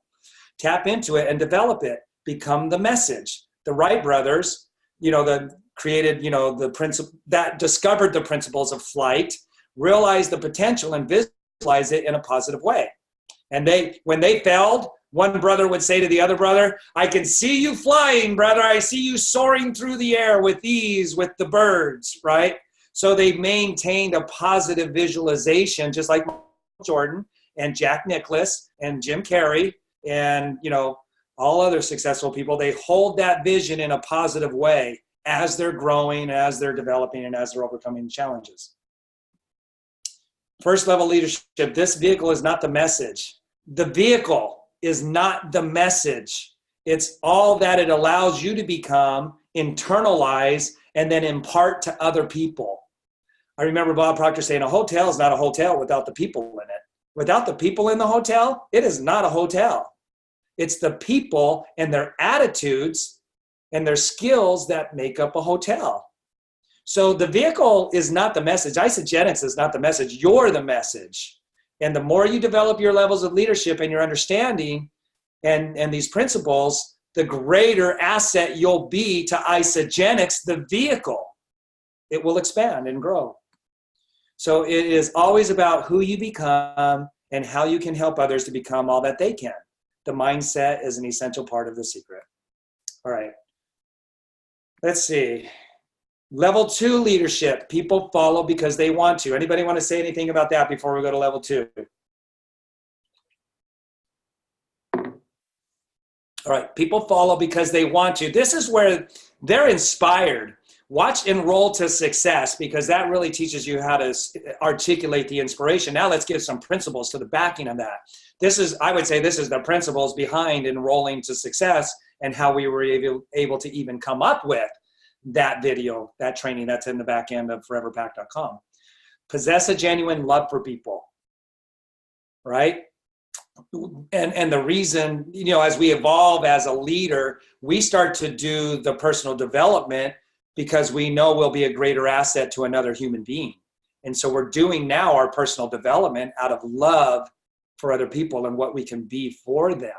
Tap into it and develop it. Become the message. The Wright brothers, the principle that discovered the principles of flight, realized the potential and visualized it in a positive way. And when they failed, one brother would say to the other brother, I can see you flying, brother. I see you soaring through the air with ease with the birds, right? So they maintained a positive visualization, just like Jordan and Jack Nicklaus and Jim Carrey and, all other successful people. They hold that vision in a positive way as they're growing, as they're developing, and as they're overcoming challenges. First level leadership, this vehicle is not the message. The vehicle is not the message. It's all that it allows you to become, internalize, and then impart to other people. I remember Bob Proctor saying, a hotel is not a hotel without the people in it. Without the people in the hotel, it is not a hotel. It's the people and their attitudes and their skills that make up a hotel. So the vehicle is not the message. Isagenix is not the message. You're the message. And the more you develop your levels of leadership and your understanding and these principles, the greater asset you'll be to Isagenix, the vehicle. It will expand and grow. So it is always about who you become and how you can help others to become all that they can. The mindset is an essential part of the secret. All right. Let's see. Level 2 leadership. People follow because they want to. Anybody want to say anything about that before we go to level 2? All right. People follow because they want to. This is where they're inspired. Watch Enroll to Success, because that really teaches you how to articulate the inspiration. Now let's give some principles to the backing of that. I would say this is the principles behind Enrolling to Success and how we were able to even come up with that video, that training that's in the back end of foreverpack.com. Possess a genuine love for people, right? And the reason, as we evolve as a leader, we start to do the personal development because we know we'll be a greater asset to another human being. And so we're doing now our personal development out of love for other people and what we can be for them.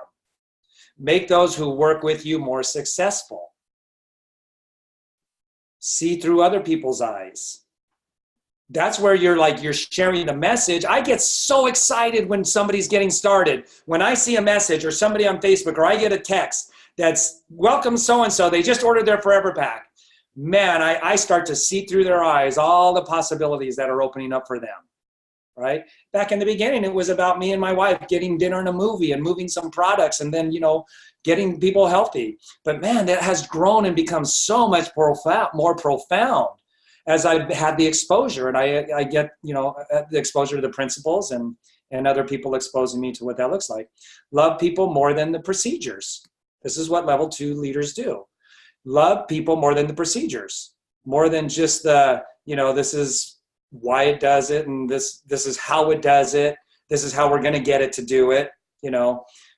Make those who work with you more successful. See through other people's eyes. That's where you're sharing the message. I get so excited when somebody's getting started. When I see a message or somebody on Facebook or I get a text that's welcome so-and-so. They just ordered their Forever Pack. Man, I start to see through their eyes all the possibilities that are opening up for them, right? Back in the beginning, it was about me and my wife getting dinner and a movie and moving some products and then, getting people healthy. But man, that has grown and become so much more profound as I've had the exposure, and I get, the exposure to the principles and other people exposing me to what that looks like. Love people more than the procedures. This is what level 2 leaders do. Love people more than the procedures, more than just this is why it does it, and this is how it does it. This is how we're going to get it to do it.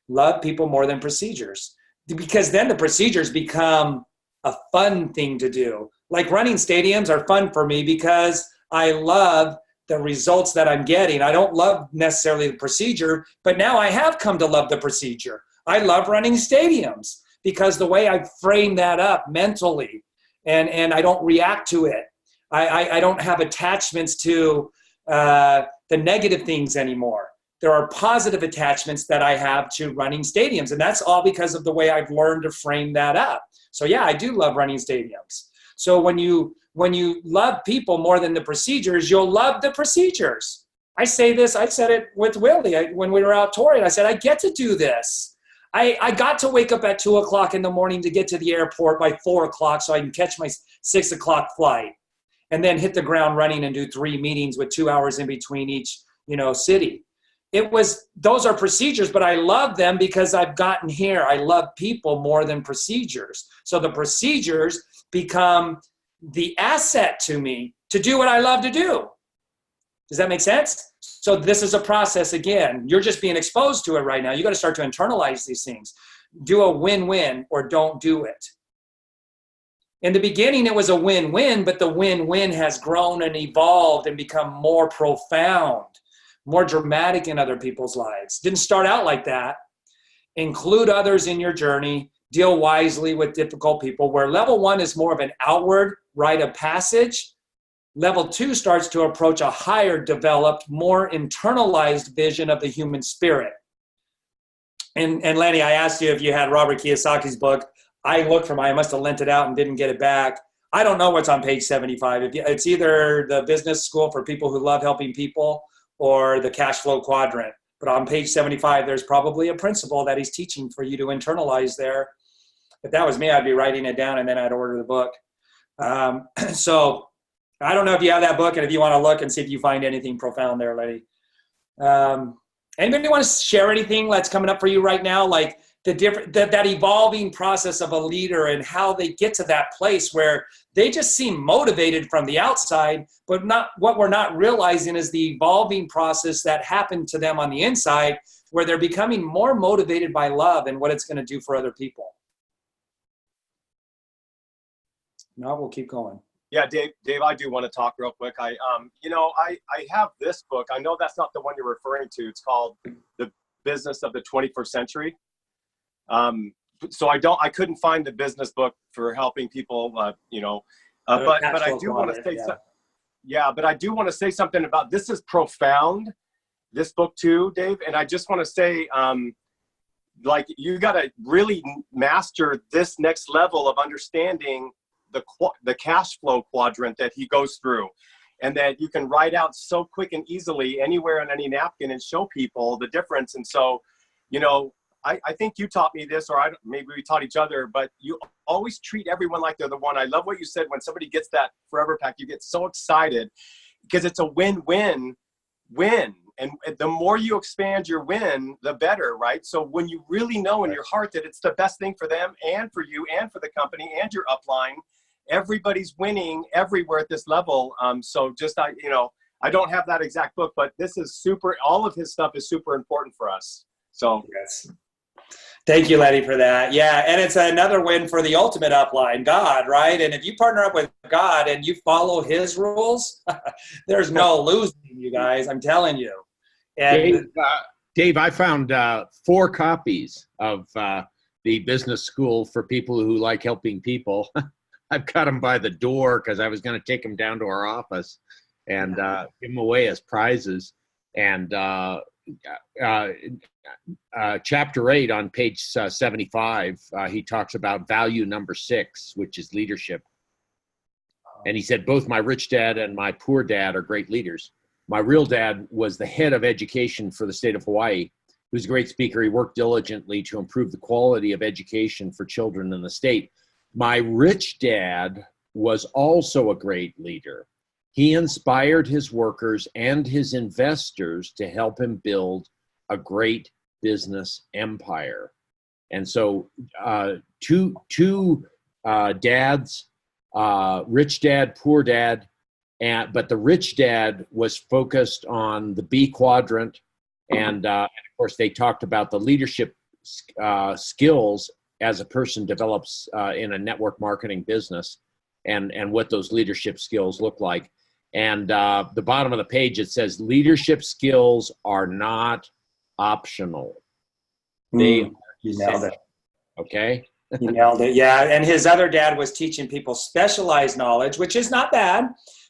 Love people more than procedures, because then the procedures become a fun thing to do. Like running stadiums are fun for me because I love the results that I'm getting. I don't love necessarily the procedure, but now I have come to love the procedure. I love running stadiums because the way I frame that up mentally, and I don't react to it. I don't have attachments to the negative things anymore. There are positive attachments that I have to running stadiums, and that's all because of the way I've learned to frame that up. So yeah, I do love running stadiums. So when you love people more than the procedures, you'll love the procedures. I say this, I said it with Willie when we were out touring. I said, I get to do this. I got to wake up at 2 o'clock in the morning to get to the airport by 4 o'clock so I can catch my 6 o'clock flight and then hit the ground running and do 3 meetings with 2 hours in between each, city. Those are procedures, but I love them because I've gotten here. I love people more than procedures. So the procedures become the asset to me to do what I love to do. Does that make sense? So this is a process again. You're just being exposed to it right now. You got to start to internalize these things. Do a win-win or don't do it. In the beginning, it was a win-win, but the win-win has grown and evolved and become more profound, more dramatic in other people's lives. Didn't start out like that. Include others in your journey. Deal wisely with difficult people. Where level 1 is more of an outward rite of passage, level 2 starts to approach a higher developed, more internalized vision of the human spirit. And Lenny, I asked you if you had Robert Kiyosaki's book. I looked for mine. I must have lent it out and didn't get it back. I don't know what's on page 75. It's either the business school for people who love helping people or the cash flow quadrant. But on page 75, there's probably a principle that he's teaching for you to internalize there. If that was me, I'd be writing it down and then I'd order the book. So I don't know if you have that book and if you want to look and see if you find anything profound there, Lenny. Anybody want to share anything that's coming up for you right now? Like that evolving process of a leader and how they get to that place where they just seem motivated from the outside, but what we're not realizing is the evolving process that happened to them on the inside, where they're becoming more motivated by love and what it's going to do for other people. No, we'll keep going. Yeah, Dave, I do want to talk real quick. I have this book. I know that's not the one you're referring to. It's called The Business of the 21st Century. So I couldn't find the business book for helping people, but I do want to say something. Yeah, but I do want to say something about this is profound, this book too, Dave. And I just want to say, you got to really master this next level of understanding the cash flow quadrant that he goes through, and that you can write out so quick and easily anywhere on any napkin and show people the difference. And so, I think you taught me this, or maybe we taught each other, but you always treat everyone like they're the one. I love what you said. When somebody gets that Forever Pack, you get so excited because it's a win-win-win. And the more you expand your win, the better, right? So when you really know in your heart that it's the best thing for them and for you and for the company and your upline, everybody's winning everywhere at this level. So just, I don't have that exact book, but this is super, all of his stuff is super important for us. So yes. Thank you, Lenny, for that. Yeah, and it's another win for the ultimate upline, God, right? And if you partner up with God and you follow his rules, there's no losing, you guys. I'm telling you. And Dave, I found 4 copies of the business school for people who like helping people. I've got them by the door because I was going to take them down to our office and give them away as prizes. And chapter 8 on page 75, he talks about value number 6, which is leadership. And he said, both my rich dad and my poor dad are great leaders. My real dad was the head of education for the state of Hawaii. He was a great speaker. He worked diligently to improve the quality of education for children in the state. My rich dad was also a great leader. He inspired his workers and his investors to help him build a great business empire. And so two dads, rich dad, poor dad, but the rich dad was focused on the B quadrant. And of course, they talked about the leadership skills as a person develops in a network marketing business, and what those leadership skills look like. And the bottom of the page, it says leadership skills are not optional. They You nailed it. Okay. You nailed it. Yeah. And his other dad was teaching people specialized knowledge, which is not bad,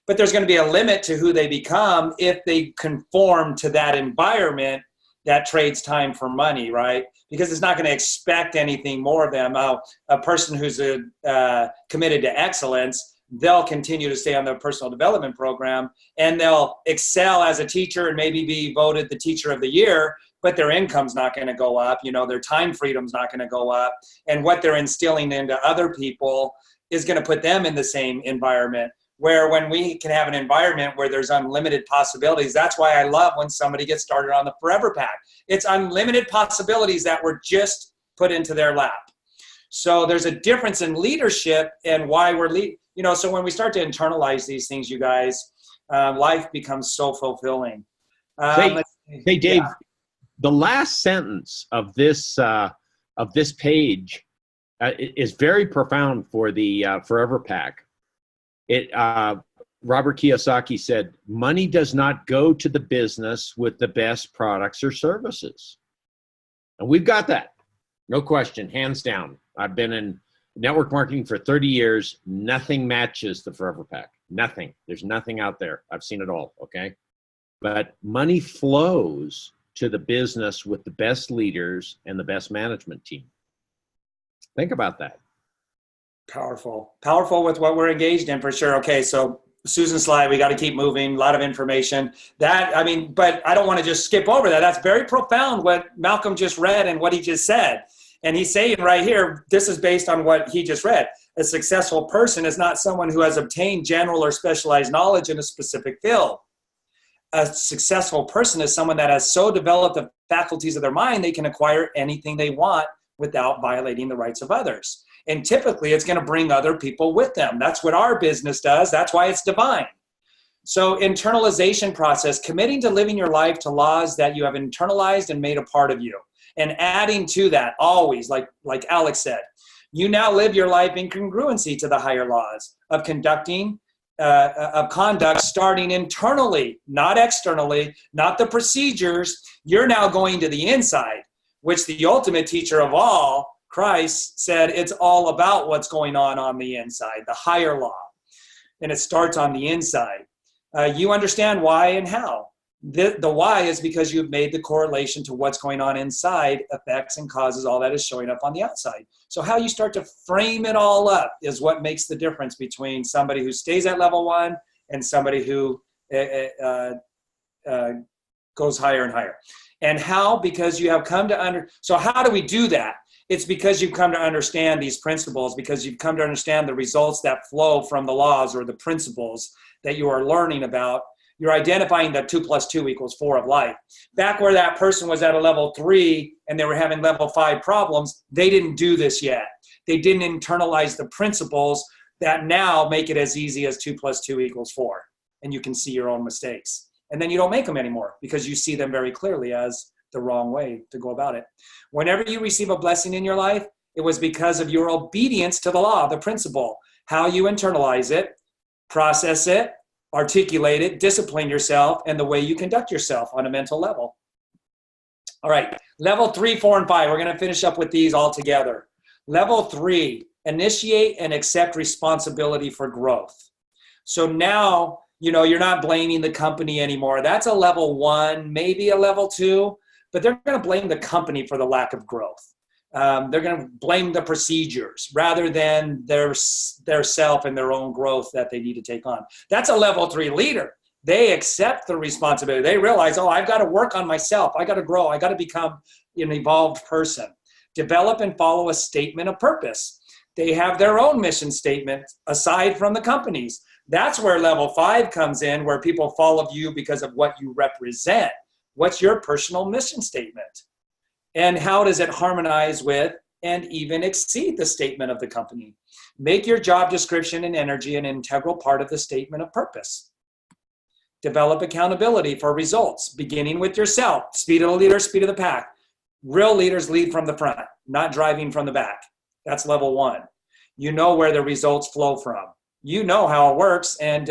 but there's going to be a limit to who they become if they conform to that environment that trades time for money, right? Because it's not going to expect anything more of them. A person who's committed to excellence, they'll continue to stay on their personal development program, and they'll excel as a teacher and maybe be voted the teacher of the year, but their income's not going to go up. You know, their time freedom's not going to go up. And what they're instilling into other people is going to put them in the same environment. Where when we can have an environment where there's unlimited possibilities, that's why I love when somebody gets started on the Forever Pack. It's unlimited possibilities that were just put into their lap. So there's a difference in leadership and why we're so when we start to internalize these things, you guys, life becomes so fulfilling. Hey, Dave, yeah. The last sentence of this page is very profound for the Forever Pack. Robert Kiyosaki said, money does not go to the business with the best products or services. And we've got that. No question, hands down. I've been in network marketing for 30 years. Nothing matches the Forever Pack. Nothing. There's nothing out there. I've seen it all, okay? But money flows to the business with the best leaders and the best management team. Think about that. Powerful with what we're engaged in, for sure. Okay, so Susan's slide, we got to keep moving. A lot of information. But I don't want to just skip over that. That's very profound what Malcolm just read and what he just said. And he's saying right here, this is based on what he just read. A successful person is not someone who has obtained general or specialized knowledge in a specific field. A successful person is someone that has so developed the faculties of their mind, they can acquire anything they want without violating the rights of others. And typically, it's going to bring other people with them. That's what our business does. That's why it's divine. So internalization process, committing to living your life to laws that you have internalized and made a part of you. And adding to that always, like Alex said, you now live your life in congruency to the higher laws of conduct starting internally, not externally, not the procedures. You're now going to the inside, which the ultimate teacher of all, Christ, said it's all about what's going on the inside, the higher law. And it starts on the inside. You understand why and how. The why is because you've made the correlation to what's going on inside affects and causes all that is showing up on the outside. So how you start to frame it all up is what makes the difference between somebody who stays at level 1 and somebody who goes higher and higher. And how? Because you have come to so how do we do that? It's because you've come to understand these principles, because you've come to understand the results that flow from the laws or the principles that you are learning about. You're identifying that 2 + 2 = 4 of life. Back where that person was at a level 3 and they were having level 5 problems, they didn't do this yet. They didn't internalize the principles that now make it as easy as 2 + 2 = 4. And you can see your own mistakes. And then you don't make them anymore because you see them very clearly as the wrong way to go about it. Whenever you receive a blessing in your life, it was because of your obedience to the law, the principle, how you internalize it, process it, articulate it, discipline yourself, and the way you conduct yourself on a mental level. All right, level 3, 4, and 5. We're going to finish up with these all together. Level 3, initiate and accept responsibility for growth. So now You're not blaming the company anymore. That's a level 1, maybe a level 2, but they're going to blame the company for the lack of growth. They're going to blame the procedures rather than their self and their own growth that they need to take on. That's a level 3 leader. They accept the responsibility. They realize, I've got to work on myself. I got to grow. I got to become an evolved person. Develop and follow a statement of purpose. They have their own mission statement aside from the company's. That's where level 5 comes in, where people follow you because of what you represent. What's your personal mission statement? And how does it harmonize with and even exceed the statement of the company? Make your job description and energy an integral part of the statement of purpose. Develop accountability for results, beginning with yourself. Speed of the leader, speed of the pack. Real leaders lead from the front, not driving from the back. That's level 1. You know where the results flow from. You know how it works, and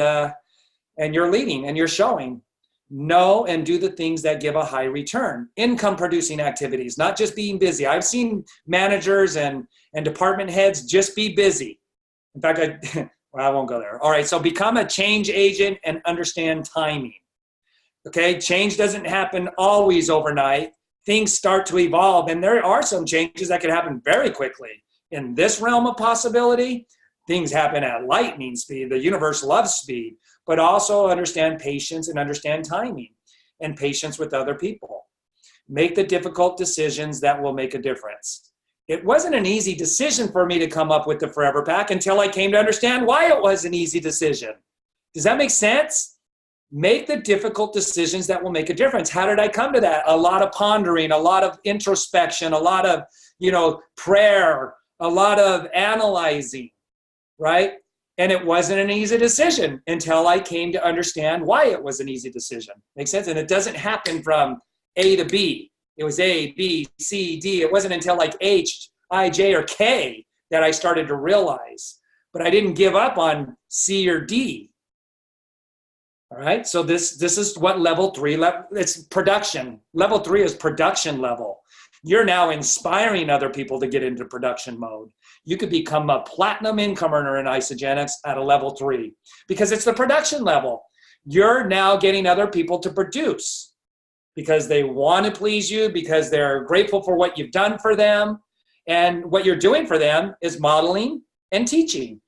you're leading and you're showing. Know and do the things that give a high return. Income producing activities, not just being busy. I've seen managers and department heads just be busy. In fact, I won't go there. All right, so become a change agent and understand timing. Okay, change doesn't happen always overnight. Things start to evolve, and there are some changes that can happen very quickly. In this realm of possibility, things happen at lightning speed. The universe loves speed, but also understand patience and understand timing and patience with other people. Make the difficult decisions that will make a difference. It wasn't an easy decision for me to come up with the Forever Pack until I came to understand why it was an easy decision. Does that make sense? Make the difficult decisions that will make a difference. How did I come to that? A lot of pondering, a lot of introspection, a lot of, prayer, a lot of analyzing, right? And it wasn't an easy decision until I came to understand why it was an easy decision. Makes sense? And it doesn't happen from A to B. It was A, B, C, D. It wasn't until like H, I, J, or K that I started to realize. But I didn't give up on C or D. All right, so this is what level 3, it's production. Level 3 is production level. You're now inspiring other people to get into production mode. You could become a platinum income earner in Isagenix at a level 3 because it's the production level. You're now getting other people to produce because they want to please you, because they're grateful for what you've done for them. And what you're doing for them is modeling and teaching.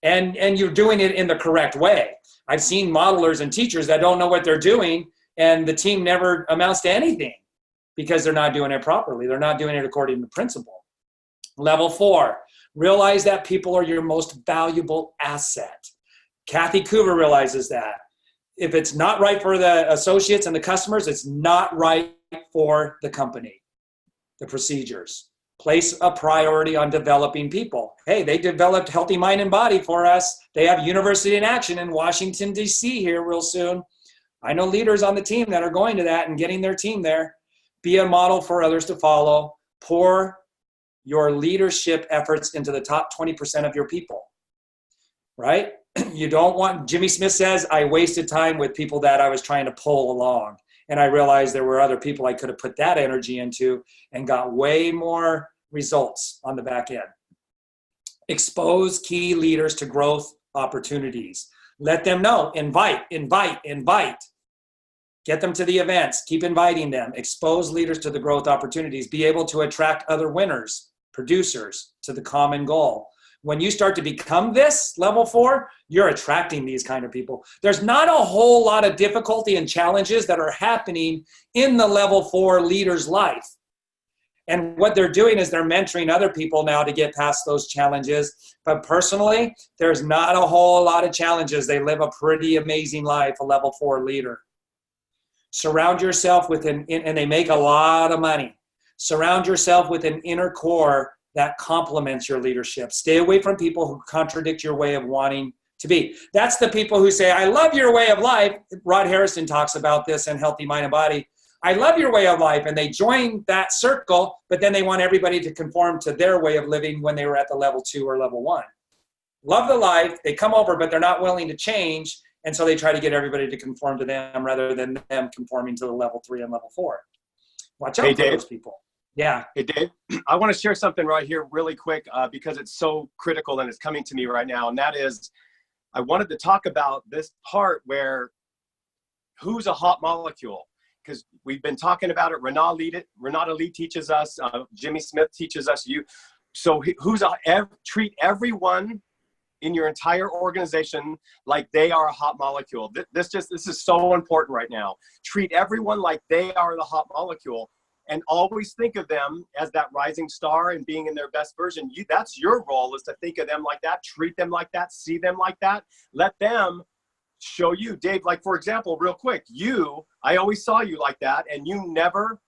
And you're doing it in the correct way. I've seen modelers and teachers that don't know what they're doing, and the team never amounts to anything because they're not doing it properly. They're not doing it according to principle. Level 4, realize that people are your most valuable asset. Kathy Coover realizes that. If it's not right for the associates and the customers, it's not right for the company, the procedures. Place a priority on developing people. Hey, they developed Healthy Mind and Body for us. They have University in Action in Washington, D.C. here real soon. I know leaders on the team that are going to that and getting their team there. Be a model for others to follow. Pour your leadership efforts into the top 20% of your people, right? You don't want, Jimmy Smith says, I wasted time with people that I was trying to pull along. And I realized there were other people I could have put that energy into and got way more results on the back end. Expose key leaders to growth opportunities. Let them know. Invite. Get them to the events. Keep inviting them. Expose leaders to the growth opportunities. Be able to attract other winners, producers to the common goal. When you start to become this, level 4, you're attracting these kind of people. There's not a whole lot of difficulty and challenges that are happening in the level 4 leader's life. And what they're doing is they're mentoring other people now to get past those challenges. But personally, there's not a whole lot of challenges. They live a pretty amazing life, a level 4 leader. Surround yourself with and they make a lot of money. Surround yourself with an inner core that complements your leadership. Stay away from people who contradict your way of wanting to be. That's the people who say, I love your way of life. Rod Harrison talks about this in Healthy Mind and Body. I love your way of life. And they join that circle, but then they want everybody to conform to their way of living when they were at the level 2 or level 1. Love the life. They come over, but they're not willing to change. And so they try to get everybody to conform to them rather than them conforming to the level 3 and level 4. Watch out for those people. Yeah. Hey, Dave, I want to share something right here really quick because it's so critical and it's coming to me right now. And that is I wanted to talk about this part where who's a hot molecule, because we've been talking about it. Renata Lee teaches us, Jimmy Smith teaches us. So treat everyone in your entire organization like they are a hot molecule. This is so important right now. Treat everyone like they are the hot molecule, and always think of them as that rising star and being in their best version. That's your role, is to think of them like that, treat them like that, see them like that. Let them show you. Dave, like for example, real quick, I always saw you like that, and you never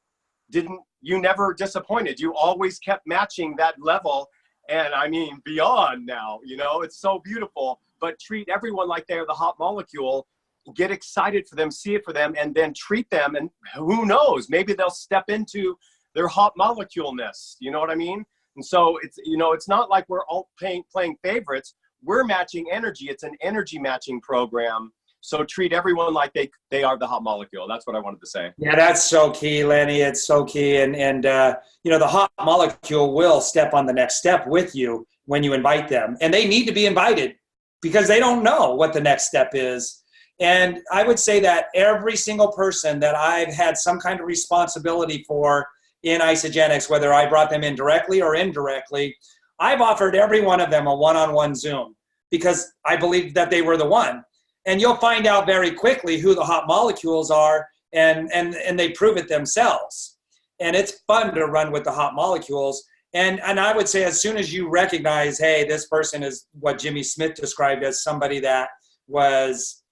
disappointed. You always kept matching that level. And I mean, beyond now, it's so beautiful. But treat everyone like they're the hot molecule. Get excited for them, see it for them, and then treat them. And who knows, maybe they'll step into their hot molecule-ness. You know what I mean? And so it's not like we're all playing favorites. We're matching energy. It's an energy matching program. So treat everyone like they are the hot molecule. That's what I wanted to say. Yeah, that's so key, Lenny. It's so key. And the hot molecule will step on the next step with you when you invite them. And they need to be invited because they don't know what the next step is. And I would say that every single person that I've had some kind of responsibility for in Isagenix, whether I brought them in directly or indirectly, I've offered every one of them a one-on-one Zoom because I believed that they were the one. And you'll find out very quickly who the hot molecules are, and they prove it themselves. And it's fun to run with the hot molecules. And I would say as soon as you recognize, hey, this person is what Jimmy Smith described as somebody that was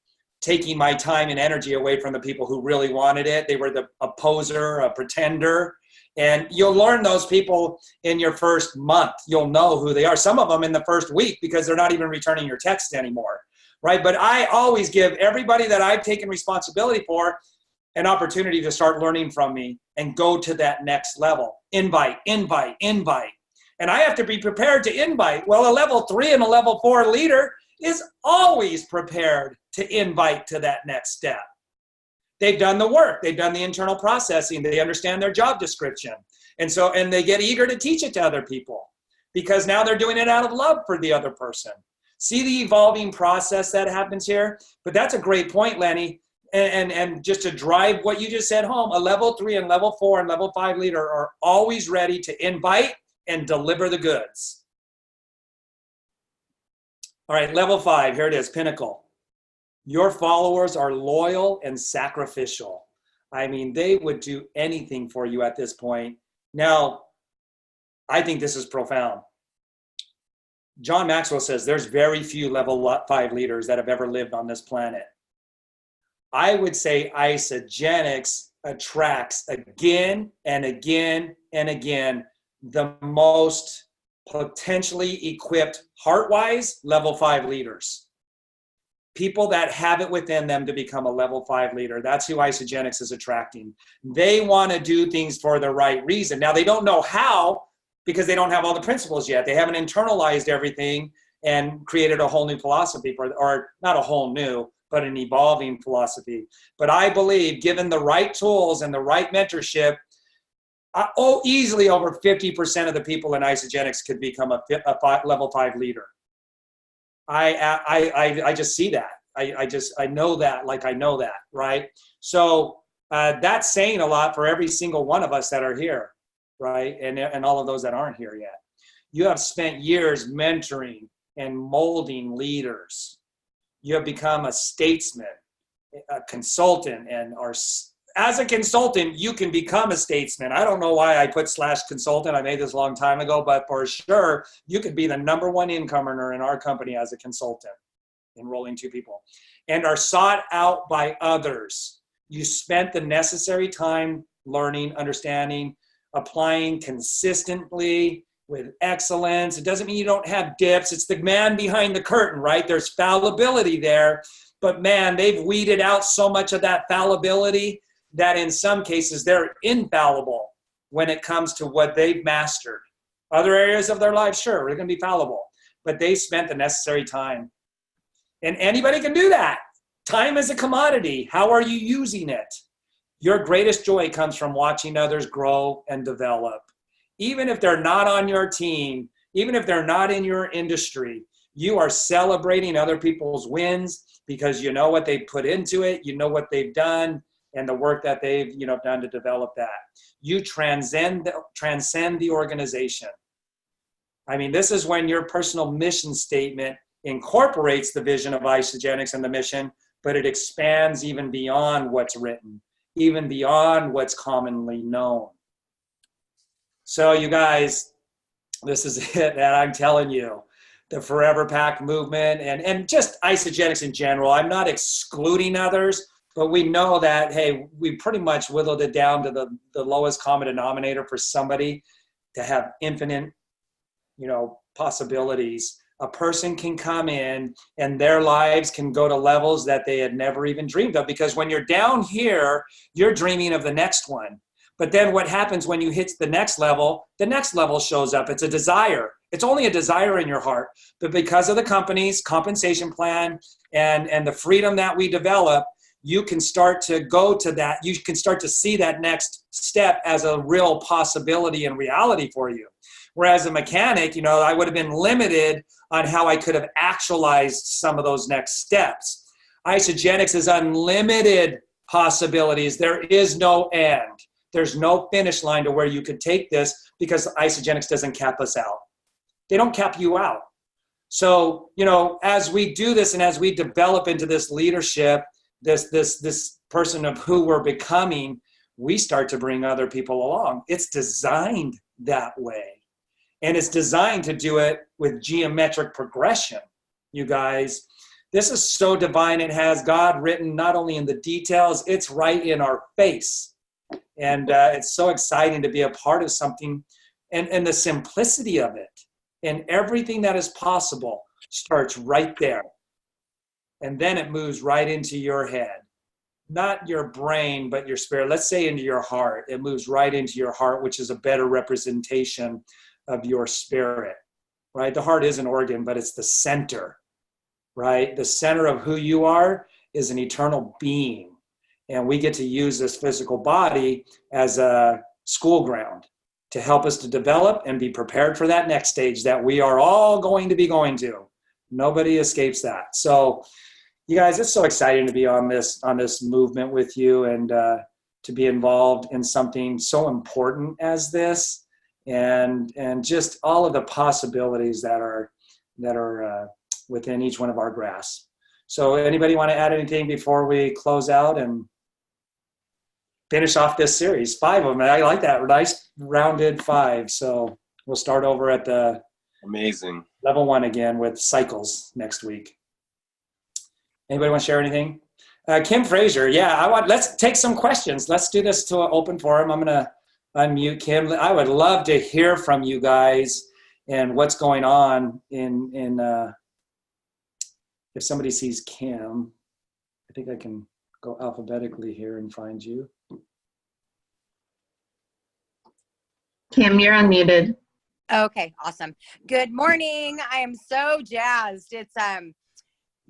taking my time and energy away from the people who really wanted it. They were a poser, a pretender. And you'll learn those people in your first month. You'll know who they are. Some of them in the first week because they're not even returning your text anymore. Right? But I always give everybody that I've taken responsibility for an opportunity to start learning from me and go to that next level. Invite. And I have to be prepared to invite. Well, a level 3 and a level 4 leader is always prepared to invite to that next step. They've done the work. They've done the internal processing. They understand their job description. And they get eager to teach it to other people because now they're doing it out of love for the other person. See the evolving process that happens here? But that's a great point, Lenny. And just to drive what you just said home, a level 3 and level 4 and level 5 leader are always ready to invite and deliver the goods. All right, level 5, here it is, pinnacle. Your followers are loyal and sacrificial. I mean, they would do anything for you at this point. Now, I think this is profound. John Maxwell says there's very few level 5 leaders that have ever lived on this planet. I would say Isagenix attracts again and again and again the most potentially equipped heart-wise level 5 leaders. People that have it within them to become a level 5 leader. That's who Isagenix is attracting. They want to do things for the right reason. Now, they don't know how, because they don't have all the principles yet. They haven't internalized everything and created a whole new philosophy or not a whole new, but an evolving philosophy. But I believe given the right tools and the right mentorship, easily over 50% of the people in Isagenix could become a level 5 leader. I just see that. I know that, like I know that, right? So that's saying a lot for every single one of us that are here. Right? And all of those that aren't here yet. You have spent years mentoring and molding leaders. You have become a statesman, a consultant, as a consultant, you can become a statesman. I don't know why I put /consultant. I made this a long time ago, but for sure, you could be the #1 income earner in our company as a consultant, enrolling 2 people, and are sought out by others. You spent the necessary time learning, understanding, applying consistently with excellence. It doesn't mean you don't have dips. It's the man behind the curtain, right? There's fallibility there, but man, they've weeded out so much of that fallibility that in some cases they're infallible when it comes to what they've mastered. Other areas of their life, sure, they're going to be fallible, but they spent the necessary time. And anybody can do that. Time is a commodity. How are you using it? Your greatest joy comes from watching others grow and develop. Even if they're not on your team, even if they're not in your industry, You are celebrating other people's wins because you know what they put into it, you know what they've done, and the work that they've done to develop that. You transcend the organization. I mean, this is when your personal mission statement incorporates the vision of Isagenix and the mission, but it expands even beyond what's written, even beyond what's commonly known. So you guys, this is it, that I'm telling you. The Forever Pack movement and just Isagenix in general. I'm not excluding others, but we know that, hey, we pretty much whittled it down to the lowest common denominator for somebody to have infinite, possibilities. A person can come in and their lives can go to levels that they had never even dreamed of, because when you're down here, you're dreaming of the next one. But then what happens when you hit the next level shows up. It's a desire. It's only a desire in your heart. But because of the company's compensation plan and the freedom that we develop, you can start to go to that. You can start to see that next step as a real possibility and reality for you. Whereas a mechanic, I would have been limited on how I could have actualized some of those next steps. Isagenix is unlimited possibilities. There is no end. There's no finish line to where you could take this, because Isagenix doesn't cap us out. They don't cap you out. So, as we do this and as we develop into this leadership, this person of who we're becoming, we start to bring other people along. It's designed that way. And it's designed to do it with geometric progression, you guys. This is so divine. It has God written not only in the details, it's right in our face. And it's so exciting to be a part of something, and the simplicity of it and everything that is possible starts right there. And then it moves right into your head, not your brain, but your spirit. Let's say into your heart. It moves right into your heart, which is a better representation of your spirit, right? The heart is an organ, but it's the center, right? The center of who you are is an eternal being. And we get to use this physical body as a school ground to help us to develop and be prepared for that next stage that we are all going to be going to. Nobody escapes that. So you guys, it's so exciting to be on this movement with you, and to be involved in something so important as this, and just all of the possibilities that are within each one of our grasp. So anybody want to add anything before we close out and finish off this series? 5 of them. I like that. Nice rounded 5. So we'll start over at the amazing level 1 again with cycles next week. Anybody want to share anything? Kim Fraser. Yeah, let's take some questions. Let's do this to an open forum. I'm going to unmute Kim. I would love to hear from you guys and what's going on in if somebody sees Kim, I think I can go alphabetically here and find you. Kim, you're unmuted. Okay, awesome. Good morning. I am so jazzed. It's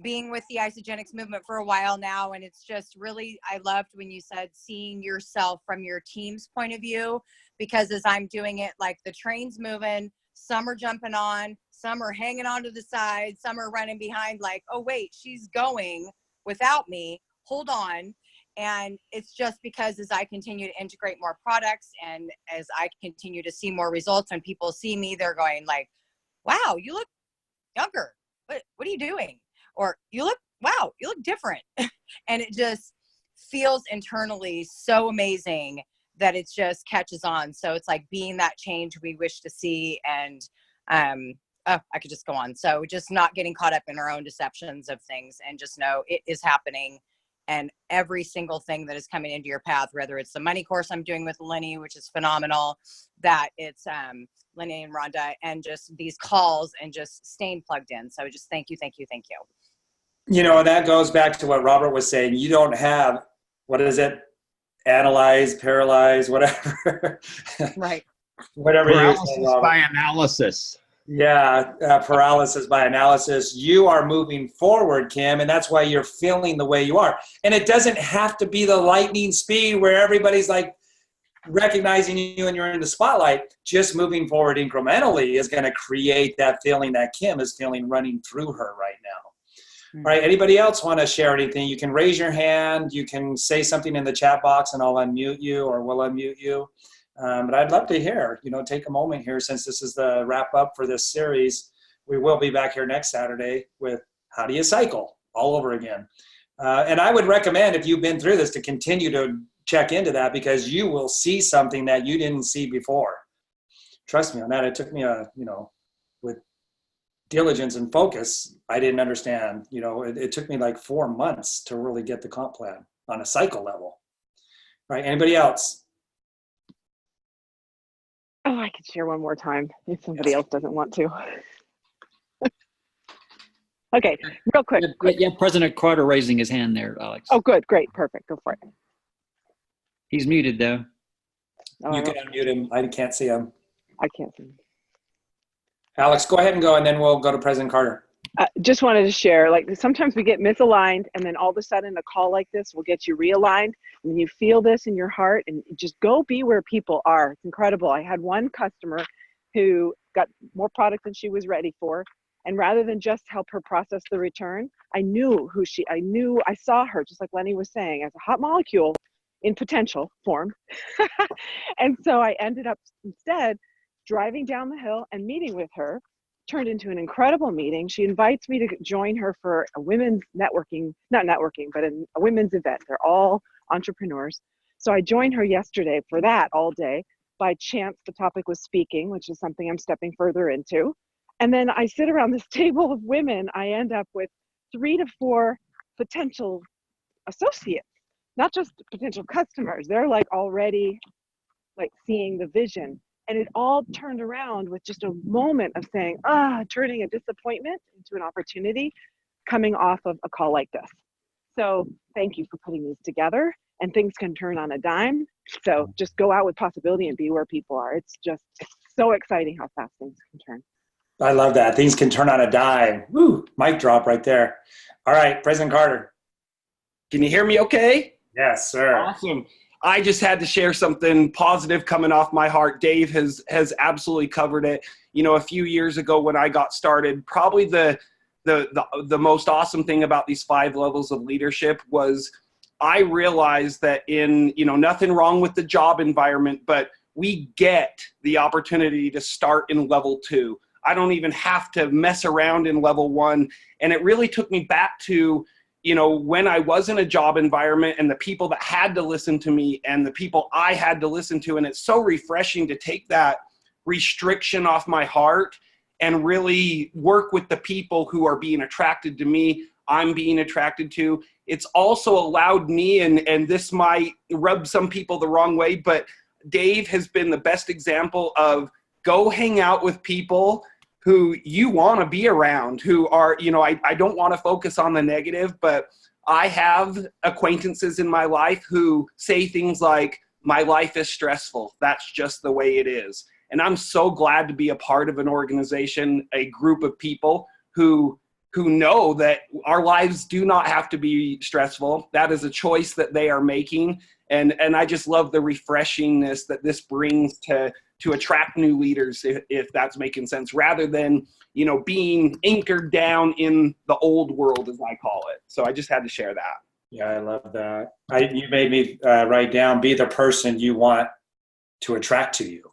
being with the Isagenix movement for a while now, and it's just really, I loved when you said seeing yourself from your team's point of view, because as I'm doing it, like the train's moving, some are jumping on, some are hanging on to the side, some are running behind like, oh wait, she's going without me, hold on. And it's just because as I continue to integrate more products and as I continue to see more results, when people see me, they're going like, wow, you look younger. What are you doing? Or wow, you look different. And it just feels internally so amazing that it just catches on. So it's like being that change we wish to see. And I could just go on. So just not getting caught up in our own deceptions of things, and just know it is happening. And every single thing that is coming into your path, whether it's the money course I'm doing with Lenny, which is phenomenal, that it's Lenny and Rhonda, and just these calls and just staying plugged in. So just thank you, thank you, thank you. You know, that goes back to what Robert was saying. You don't have, what is it? Analyze, paralyze, whatever. Right. Whatever paralysis you say, by analysis. Yeah, paralysis by analysis. You are moving forward, Kim, and that's why you're feeling the way you are. And it doesn't have to be the lightning speed where everybody's like recognizing you and you're in the spotlight, just moving forward incrementally is going to create that feeling that Kim is feeling running through her right now. All right. Anybody else want to share anything? You can raise your hand. You can say something in the chat box and I'll unmute you or we'll unmute you. But I'd love to hear, take a moment here since this is the wrap up for this series. We will be back here next Saturday with How Do You Cycle all over again. And I would recommend, if you've been through this, to continue to check into that because you will see something that you didn't see before. Trust me on that. It took me with diligence and focus, I didn't understand. It took me like 4 months to really get the comp plan on a cycle level. Right? Anybody else? Oh, I could share one more time if somebody else doesn't want to. Okay, real quick. Yeah, President Carter raising his hand there, Alex. Oh, good, great, perfect. Go for it. He's muted though. Oh, You can unmute him. I can't see him. I can't see him. Alex, go ahead and go, and then we'll go to President Carter. Just wanted to share, like sometimes we get misaligned and then all of a sudden a call like this will get you realigned. And you feel this in your heart and just go be where people are. It's incredible. I had one customer who got more product than she was ready for. And rather than just help her process the return, I saw her, just like Lenny was saying, as a hot molecule in potential form. And so I ended up instead driving down the hill and meeting with her. Turned into an incredible meeting. She invites me to join her for a women's networking, not networking, but a women's event. They're all entrepreneurs. So I joined her yesterday for that all day. By chance, the topic was speaking, which is something I'm stepping further into. And then I sit around this table of women. I end up with 3 to 4 potential associates, not just potential customers. They're like already like seeing the vision. And it all turned around with just a moment of saying, turning a disappointment into an opportunity coming off of a call like this. So thank you for putting these together, and things can turn on a dime. So just go out with possibility and be where people are. It's so exciting how fast things can turn. I love that. Things can turn on a dime. Woo, mic drop right there. All right, President Carter. Can you hear me okay? Yes, sir. Awesome. I just had to share something positive coming off my heart. Dave has absolutely covered it. A few years ago when I got started, probably the most awesome thing about these 5 levels of leadership was I realized that nothing wrong with the job environment, but we get the opportunity to start in level 2. I don't even have to mess around in level 1. And it really took me back to when I was in a job environment and the people that had to listen to me and the people I had to listen to. And it's so refreshing to take that restriction off my heart and really work with the people who are being attracted to me, I'm being attracted to. It's also allowed me, and this might rub some people the wrong way, but Dave has been the best example of go hang out with people who you want to be around, who are, I don't want to focus on the negative, but I have acquaintances in my life who say things like, my life is stressful. That's just the way it is. And I'm so glad to be a part of an organization, a group of people who know that our lives do not have to be stressful. That is a choice that they are making. And I just love the refreshingness that this brings to attract new leaders, if that's making sense, rather than, being anchored down in the old world, as I call it. So I just had to share that. Yeah, I love that. You made me write down, be the person you want to attract to you.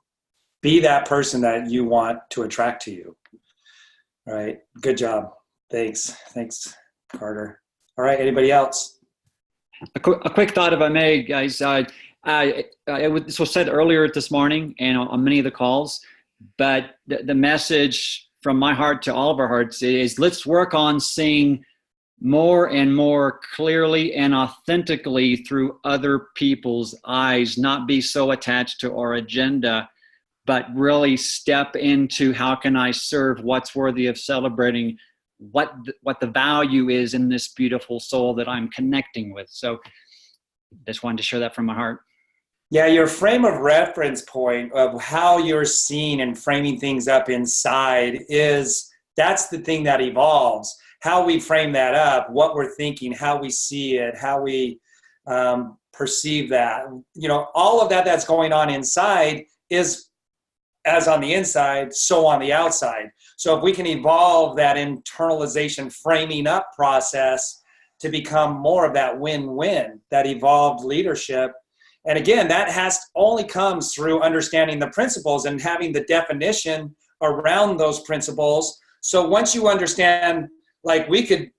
Be that person that you want to attract to you. All right. Good job. Thanks, Carter. All right. Anybody else? A quick thought, if I may, guys. This was said earlier this morning and on many of the calls, but the message from my heart to all of our hearts is let's work on seeing more and more clearly and authentically through other people's eyes, not be so attached to our agenda, but really step into how can I serve, what's worthy of celebrating, what the value is in this beautiful soul that I'm connecting with. So just wanted to share that from my heart. Yeah, your frame of reference point of how you're seeing and framing things up inside that's the thing that evolves. How we frame that up, what we're thinking, how we see it, how we perceive that. You know, all of that that's going on inside is as on the inside, so on the outside. So if we can evolve that internalization framing up process to become more of that win-win, that evolved leadership. And again, that only comes through understanding the principles and having the definition around those principles. So once you understand, like we could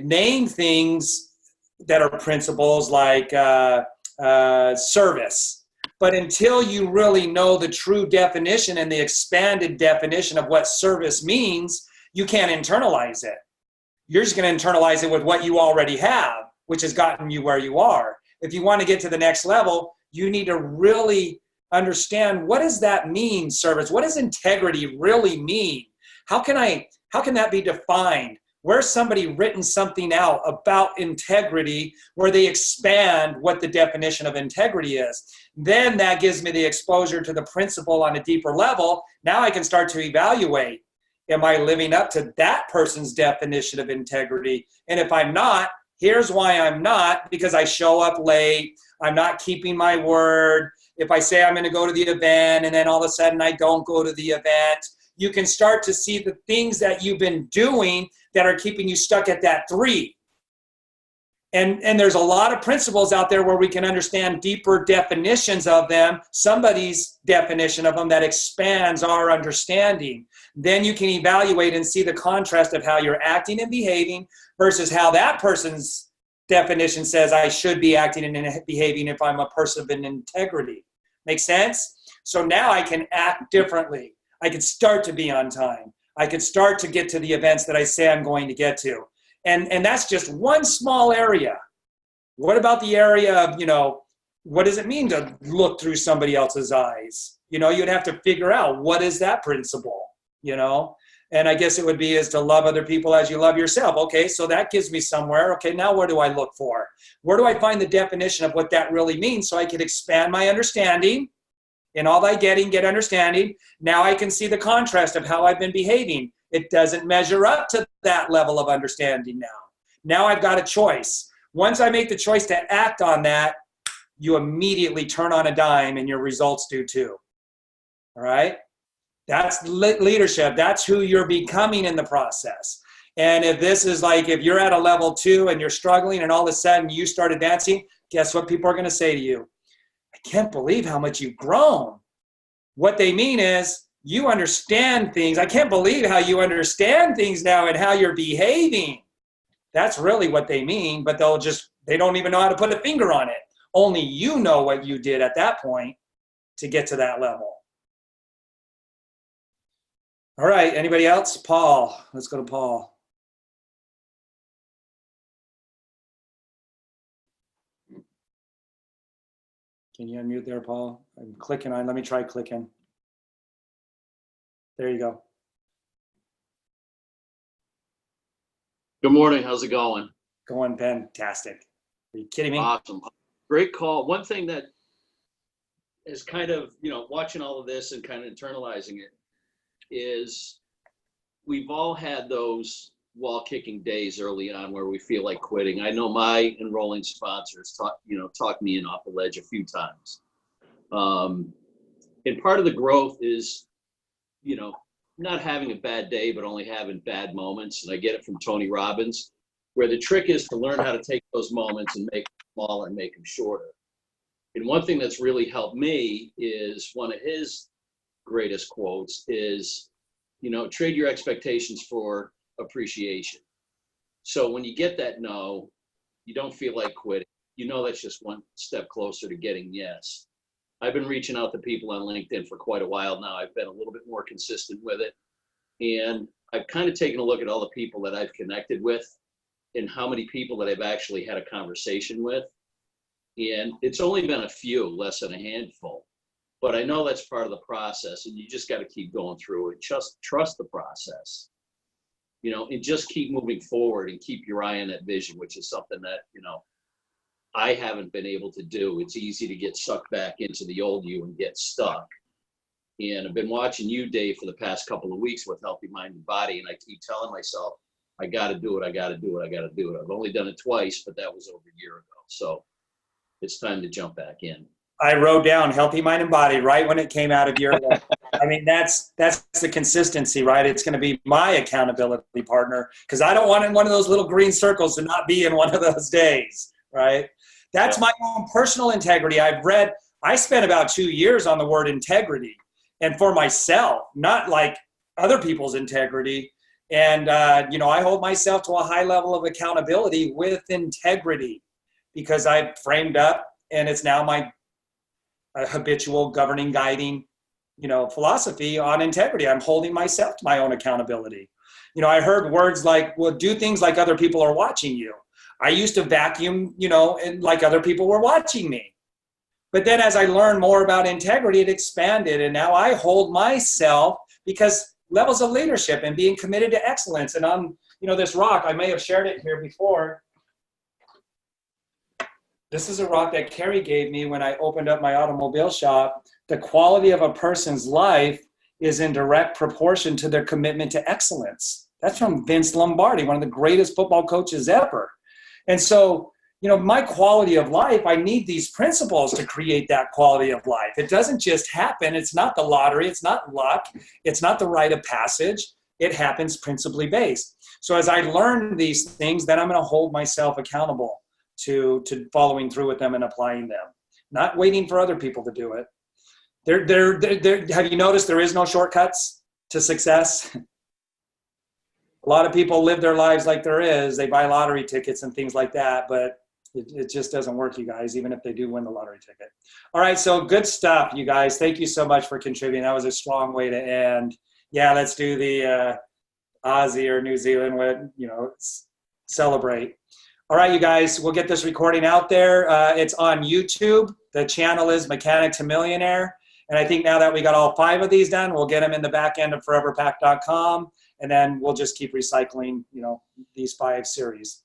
name things that are principles like service. But until you really know the true definition and the expanded definition of what service means, you can't internalize it. You're just going to internalize it with what you already have, which has gotten you where you are. If you want to get to the next level, you need to really understand, what does that mean, service? What does integrity really mean? How can that be defined? Where's somebody written something out about integrity where they expand what the definition of integrity is? Then that gives me the exposure to the principle on a deeper level. Now I can start to evaluate, am I living up to that person's definition of integrity? And if I'm not, here's why I'm not: because I show up late, I'm not keeping my word. If I say I'm going to go to the event and then all of a sudden I don't go to the event, you can start to see the things that you've been doing that are keeping you stuck at that 3. And there's a lot of principles out there where we can understand deeper definitions of them, somebody's definition of them that expands our understanding. Then you can evaluate and see the contrast of how you're acting and behaving versus how that person's definition says I should be acting and behaving if I'm a person of integrity. Make sense? So now I can act differently. I can start to be on time. I can start to get to the events that I say I'm going to get to. And that's just one small area. What about the area of, what does it mean to look through somebody else's eyes? You'd have to figure out, what is that principle, And I guess it would be is to love other people as you love yourself. Okay, so that gives me somewhere. Okay, now where do I look for? Where do I find the definition of what that really means so I can expand my understanding? In all thy getting, get understanding. Now I can see the contrast of how I've been behaving. It doesn't measure up to that level of understanding now. Now I've got a choice. Once I make the choice to act on that, you immediately turn on a dime and your results do too. All right? That's leadership. That's who you're becoming in the process. And if this is like, if you're at a level 2 and you're struggling and all of a sudden you start advancing, guess what people are going to say to you? I can't believe how much you've grown. What they mean is, you understand things. I can't believe how you understand things now and how you're behaving. That's really what they mean, but they don't even know how to put a finger on it. Only you know what you did at that point to get to that level. All right, anybody else? Paul, let's go to Paul. Can you unmute there, Paul? I'm clicking on, let me try clicking. There you go. Good morning. How's it going? Going fantastic. Are you kidding me? Awesome. Great call. One thing that is kind of, watching all of this and kind of internalizing it is we've all had those wall kicking days early on where we feel like quitting. I know my enrolling sponsors talked me in off the ledge a few times. And part of the growth is, not having a bad day, but only having bad moments. And I get it from Tony Robbins, where the trick is to learn how to take those moments and make them smaller and make them shorter. And one thing that's really helped me is one of his greatest quotes is, trade your expectations for appreciation. So when you get that no, you don't feel like quitting. That's just one step closer to getting yes. I've been reaching out to people on LinkedIn for quite a while now. I've been a little bit more consistent with it. And I've kind of taken a look at all the people that I've connected with and how many people that I've actually had a conversation with. And it's only been a few, less than a handful. But I know that's part of the process, and you just got to keep going through it. Just trust the process, and just keep moving forward and keep your eye on that vision, which is something that, I haven't been able to do. It's easy to get sucked back into the old you and get stuck. And I've been watching you, Dave, for the past couple of weeks with Healthy Mind and Body, and I keep telling myself, I got to do it, I got to do it, I got to do it. I've only done it twice, but that was over a year ago. So it's time to jump back in. I wrote down healthy mind and body right when it came out of your lips. I mean, that's the consistency, right? It's going to be my accountability partner, because I don't want in one of those little green circles to not be in one of those days, right? That's my own personal integrity. I spent about 2 years on the word integrity, and for myself, not like other people's integrity. And, I hold myself to a high level of accountability with integrity, because I've framed up, and it's now my habitual governing, guiding, philosophy on integrity. I'm holding myself to my own accountability. I heard words like, well, do things like other people are watching you. I used to vacuum, and like other people were watching me. But then as I learned more about integrity, it expanded. And now I hold myself, because levels of leadership and being committed to excellence. And on, this rock, I may have shared it here before. This is a rock that Carrie gave me when I opened up my automobile shop. The quality of a person's life is in direct proportion to their commitment to excellence. That's from Vince Lombardi, one of the greatest football coaches ever. And so, my quality of life, I need these principles to create that quality of life. It doesn't just happen. It's not the lottery. It's not luck. It's not the rite of passage. It happens principally based. So as I learn these things, then I'm going to hold myself accountable to following through with them and applying them, not waiting for other people to do it. Have you noticed there is no shortcuts to success? A lot of people live their lives like there is. They buy lottery tickets and things like that, but it just doesn't work, you guys, even if they do win the lottery ticket. All right, so good stuff, you guys. Thank you so much for contributing. That was a strong way to end. Yeah, let's do the Aussie or New Zealand, celebrate. All right, you guys, we'll get this recording out there. It's on YouTube. The channel is Mechanic to Millionaire. And I think now that we got all 5 of these done, we'll get them in the back end of foreverpack.com. And then we'll just keep recycling, these 5 series.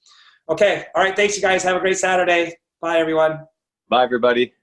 Okay. All right. Thanks, you guys. Have a great Saturday. Bye, everyone. Bye, everybody.